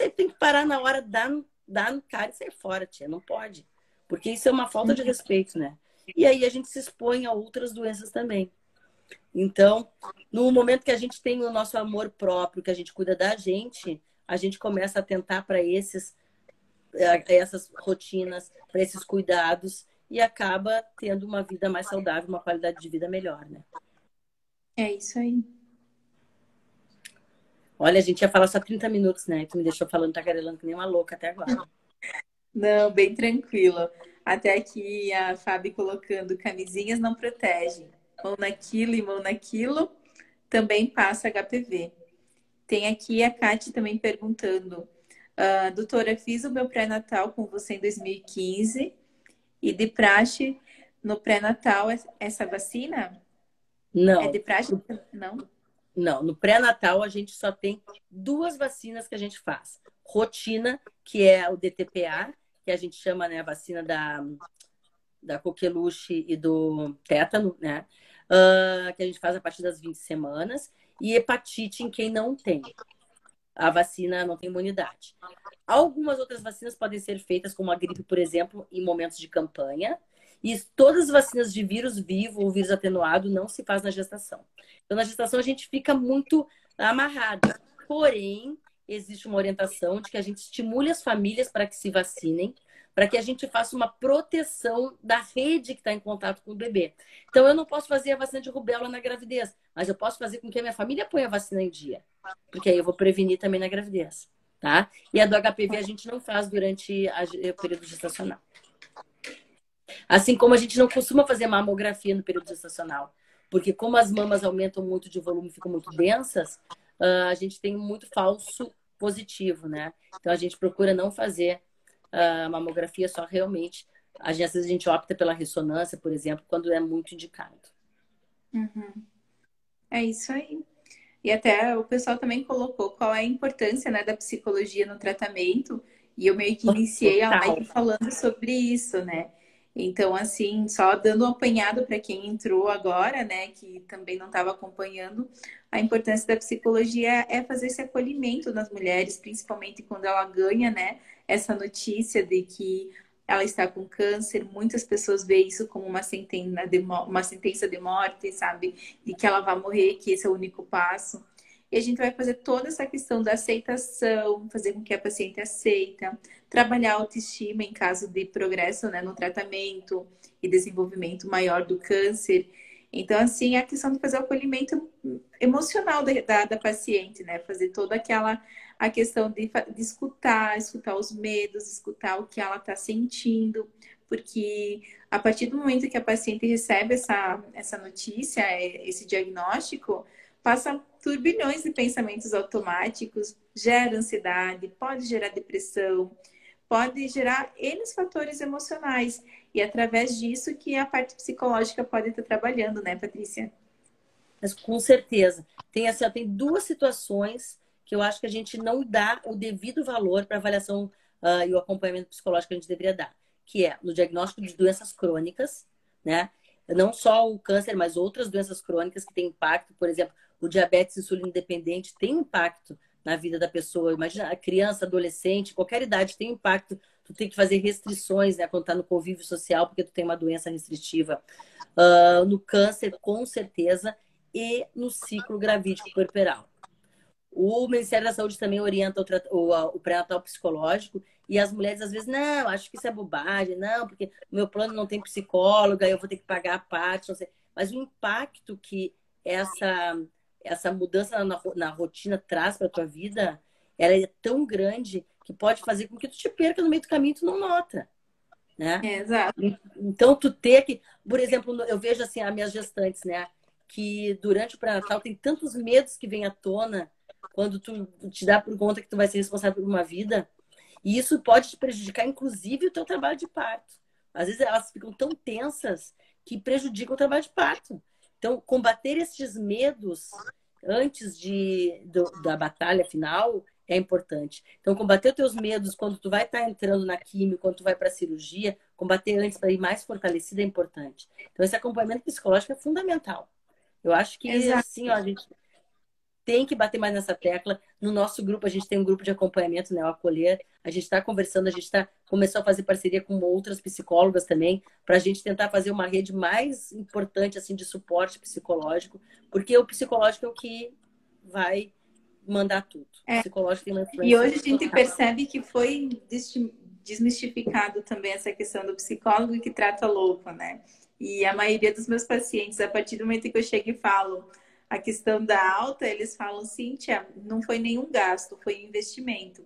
S2: aí tem que parar na hora, dar no cara e sair fora, tia. Não pode. Porque isso é uma falta de respeito, né? e aí a gente se expõe a outras doenças também. Então, no momento que a gente tem o nosso amor próprio, que a gente cuida da gente, a gente começa a atentar para essas rotinas, para esses cuidados e acaba tendo uma vida mais saudável, uma qualidade de vida melhor, né?
S1: É isso aí.
S2: Olha, a gente ia falar só 30 minutos, né? Tu me deixou falando, tagarelando que nem uma louca até agora.
S1: Não, bem tranquilo. Até aqui a Fábio colocando camisinhas não protegem. Mão naquilo e mão naquilo também passa HPV. Tem aqui a Kate também perguntando: doutora, fiz o meu pré-natal com você em 2015 e de praxe no pré-natal essa vacina? É
S2: Não,
S1: de praxe? Não?
S2: não. No pré-natal a gente só tem duas vacinas que a gente faz. Rotina, que é o DTPA, que a gente chama, né, a vacina da coqueluche e do tétano, né? Que a gente faz a partir das 20 semanas. E hepatite em quem não tem. A vacina não tem imunidade. Algumas outras vacinas podem ser feitas, como a gripe, por exemplo, em momentos de campanha. E todas as vacinas de vírus vivo ou vírus atenuado não se faz na gestação. Então, na gestação, a gente fica muito amarrada. Porém, existe uma orientação de que a gente estimule as famílias para que se vacinem, para que a gente faça uma proteção da rede que está em contato com o bebê. Então, eu não posso fazer a vacina de rubéola na gravidez, mas eu posso fazer com que a minha família ponha a vacina em dia. Porque aí eu vou prevenir também na gravidez, tá? E a do HPV a gente não faz durante o período gestacional. Assim como a gente não costuma fazer mamografia no período gestacional. Porque como as mamas aumentam muito de volume e ficam muito densas, a gente tem muito falso positivo, né? Então a gente procura não fazer mamografia só realmente. Às vezes a gente opta pela ressonância, por exemplo, quando é muito indicado.
S1: Uhum. É isso aí. E até o pessoal também colocou qual é a importância, né, da psicologia no tratamento. E eu meio que iniciei a
S2: Total.
S1: live falando sobre isso, né? Então, assim, só dando um apanhado para quem entrou agora, né, que também não estava acompanhando, a importância da psicologia é fazer esse acolhimento nas mulheres, principalmente quando ela ganha, né, essa notícia de que ela está com câncer. Muitas pessoas veem isso como uma sentença de morte, sabe? De que ela vai morrer, que esse é o único passo. E a gente vai fazer toda essa questão da aceitação, fazer com que a paciente aceita, trabalhar a autoestima em caso de progresso, né, no tratamento e desenvolvimento maior do câncer. Então, assim, a questão de fazer o acolhimento emocional da paciente, né? Fazer toda a questão de escutar os medos, escutar o que ela está sentindo, porque a partir do momento que a paciente recebe essa notícia, esse diagnóstico, passa turbilhões de pensamentos automáticos, gera ansiedade, pode gerar depressão, pode gerar N fatores emocionais. E é através disso que a parte psicológica pode estar trabalhando, né, Patrícia?
S2: Mas com certeza. Tem, assim, ó, tem duas situações que eu acho que a gente não dá o devido valor para a avaliação e o acompanhamento psicológico que a gente deveria dar, que é no diagnóstico de doenças crônicas, né? Não só o câncer, mas outras doenças crônicas que têm impacto, por exemplo, o diabetes insulino independente tem impacto na vida da pessoa. Imagina, a criança, adolescente, qualquer idade tem impacto. Tu tem que fazer restrições, né, quando tá no convívio social, porque tu tem uma doença restritiva. No câncer, com certeza, e no ciclo gravídico puerperal. O Ministério da Saúde também orienta o pré-natal psicológico e as mulheres às vezes, não, acho que isso é bobagem, não, porque o meu plano não tem psicóloga, eu vou ter que pagar a parte, não sei. Mas o impacto que essa mudança na rotina traz para a tua vida, ela é tão grande que pode fazer com que tu te perca no meio do caminho e tu não nota, né?
S1: É, exato.
S2: Então, tu ter que, por exemplo, eu vejo assim, as minhas gestantes, né? Que durante o pré-natal tem tantos medos que vêm à tona quando tu te dá por conta que tu vai ser responsável por uma vida. E isso pode te prejudicar, inclusive, o teu trabalho de parto. Às vezes elas ficam tão tensas que prejudicam o trabalho de parto. Então, combater esses medos antes da batalha final é importante. Então, combater os teus medos quando tu vai estar entrando na quimio, quando tu vai para a cirurgia, combater antes para ir mais fortalecida é importante. Então, esse acompanhamento psicológico é fundamental. Eu acho que,
S1: Exato.
S2: assim, ó, a gente... tem que bater mais nessa tecla. No nosso grupo, a gente tem um grupo de acompanhamento, né, o Acolher. A gente está conversando, começou a fazer parceria com outras psicólogas também, para a gente tentar fazer uma rede mais importante, assim, de suporte psicológico, porque o psicológico é o que vai mandar tudo. O
S1: É.
S2: psicológico tem uma
S1: E
S2: influência
S1: hoje a gente
S2: total.
S1: percebe que foi desmistificado também essa questão do psicólogo que trata louco, né? E a maioria dos meus pacientes, a partir do momento que eu chego e falo a questão da alta, eles falam, Cíntia, não foi nenhum gasto, foi investimento.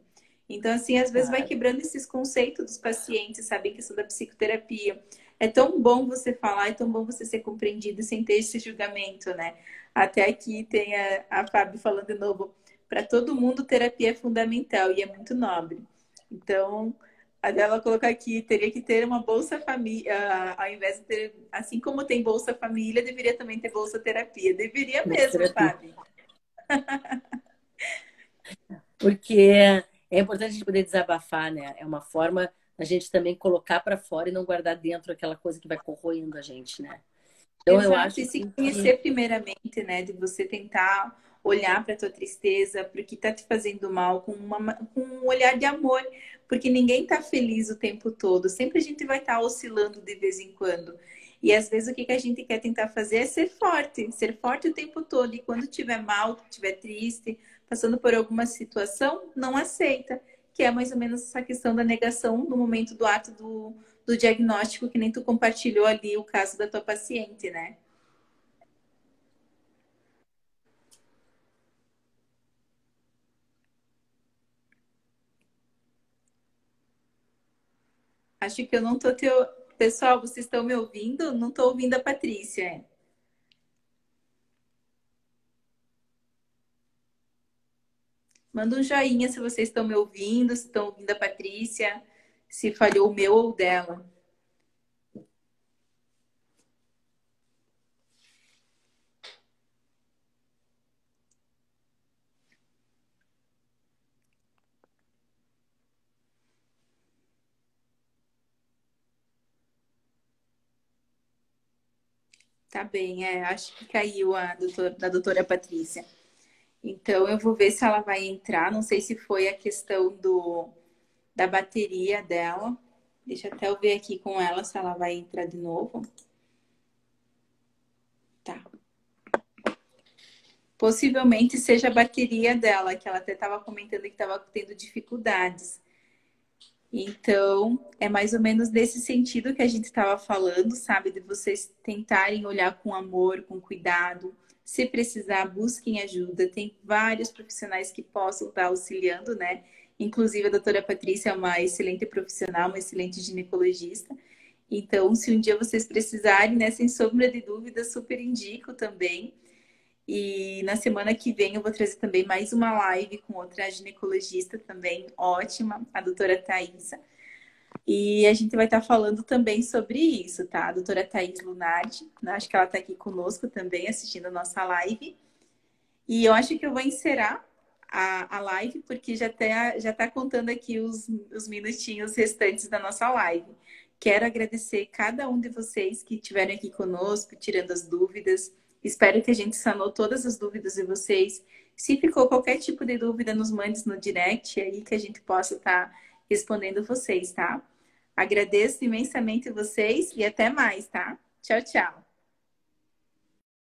S1: Então, assim, às vezes vai
S2: Claro.
S1: quebrando esses conceitos dos pacientes, sabe? A questão da psicoterapia. É tão bom você falar, é tão bom você ser compreendido sem ter esse julgamento, né? Até aqui tem a Fábio falando de novo. Para todo mundo, terapia é fundamental e é muito nobre. Então, a dela colocar aqui, teria que ter uma Bolsa Família, ao invés de ter, assim como tem Bolsa Família, deveria também ter Bolsa Terapia. Deveria mesmo,
S2: Terapia.
S1: Fábio.
S2: Porque é importante a gente poder desabafar, né? É uma forma da gente também colocar para fora e não guardar dentro aquela coisa que vai corroendo a gente, né? Então eu
S1: Exato,
S2: acho
S1: e se
S2: assim que
S1: conhecer primeiramente, né? De você tentar olhar para a tua tristeza, para o que está te fazendo mal, com um olhar de amor, porque ninguém está feliz o tempo todo, sempre a gente vai estar oscilando de vez em quando. E às vezes o que a gente quer tentar fazer é ser forte o tempo todo, e quando estiver mal, estiver triste, passando por alguma situação, não aceita, que é mais ou menos essa questão da negação no momento do ato do diagnóstico, que nem tu compartilhou ali o caso da tua paciente, né? Acho que eu não tô teu. Pessoal, vocês estão me ouvindo? Não tô ouvindo a Patrícia. Manda um joinha se vocês estão me ouvindo, se estão ouvindo a Patrícia, se falhou o meu ou dela. Tá bem, acho que caiu da doutora Patrícia. Então eu vou ver se ela vai entrar. Não sei se foi a questão da bateria dela. Deixa até eu ver aqui com ela se ela vai entrar de novo. Tá. Possivelmente seja a bateria dela, que ela até estava comentando que estava tendo dificuldades. Então, é mais ou menos nesse sentido que a gente estava falando, sabe? De vocês tentarem olhar com amor, com cuidado. Se precisar, busquem ajuda. Tem vários profissionais que possam estar auxiliando, né? Inclusive, a doutora Patrícia é uma excelente profissional, uma excelente ginecologista. Então, se um dia vocês precisarem, né, sem sombra de dúvida, super indico também. E na semana que vem eu vou trazer também mais uma live com outra ginecologista também ótima, a doutora Thaisa. E a gente vai estar falando também sobre isso, tá? A doutora Thaís Lunardi, né? Acho que ela está aqui conosco também assistindo a nossa live. E eu acho que eu vou encerrar a live, porque já tá contando aqui os minutinhos restantes da nossa live. Quero agradecer cada um de vocês que estiveram aqui conosco, tirando as dúvidas. Espero que a gente sanou todas as dúvidas de vocês. Se ficou qualquer tipo de dúvida, nos mande no direct aí que a gente possa estar respondendo vocês, tá? Agradeço imensamente vocês e até mais, tá? Tchau, tchau.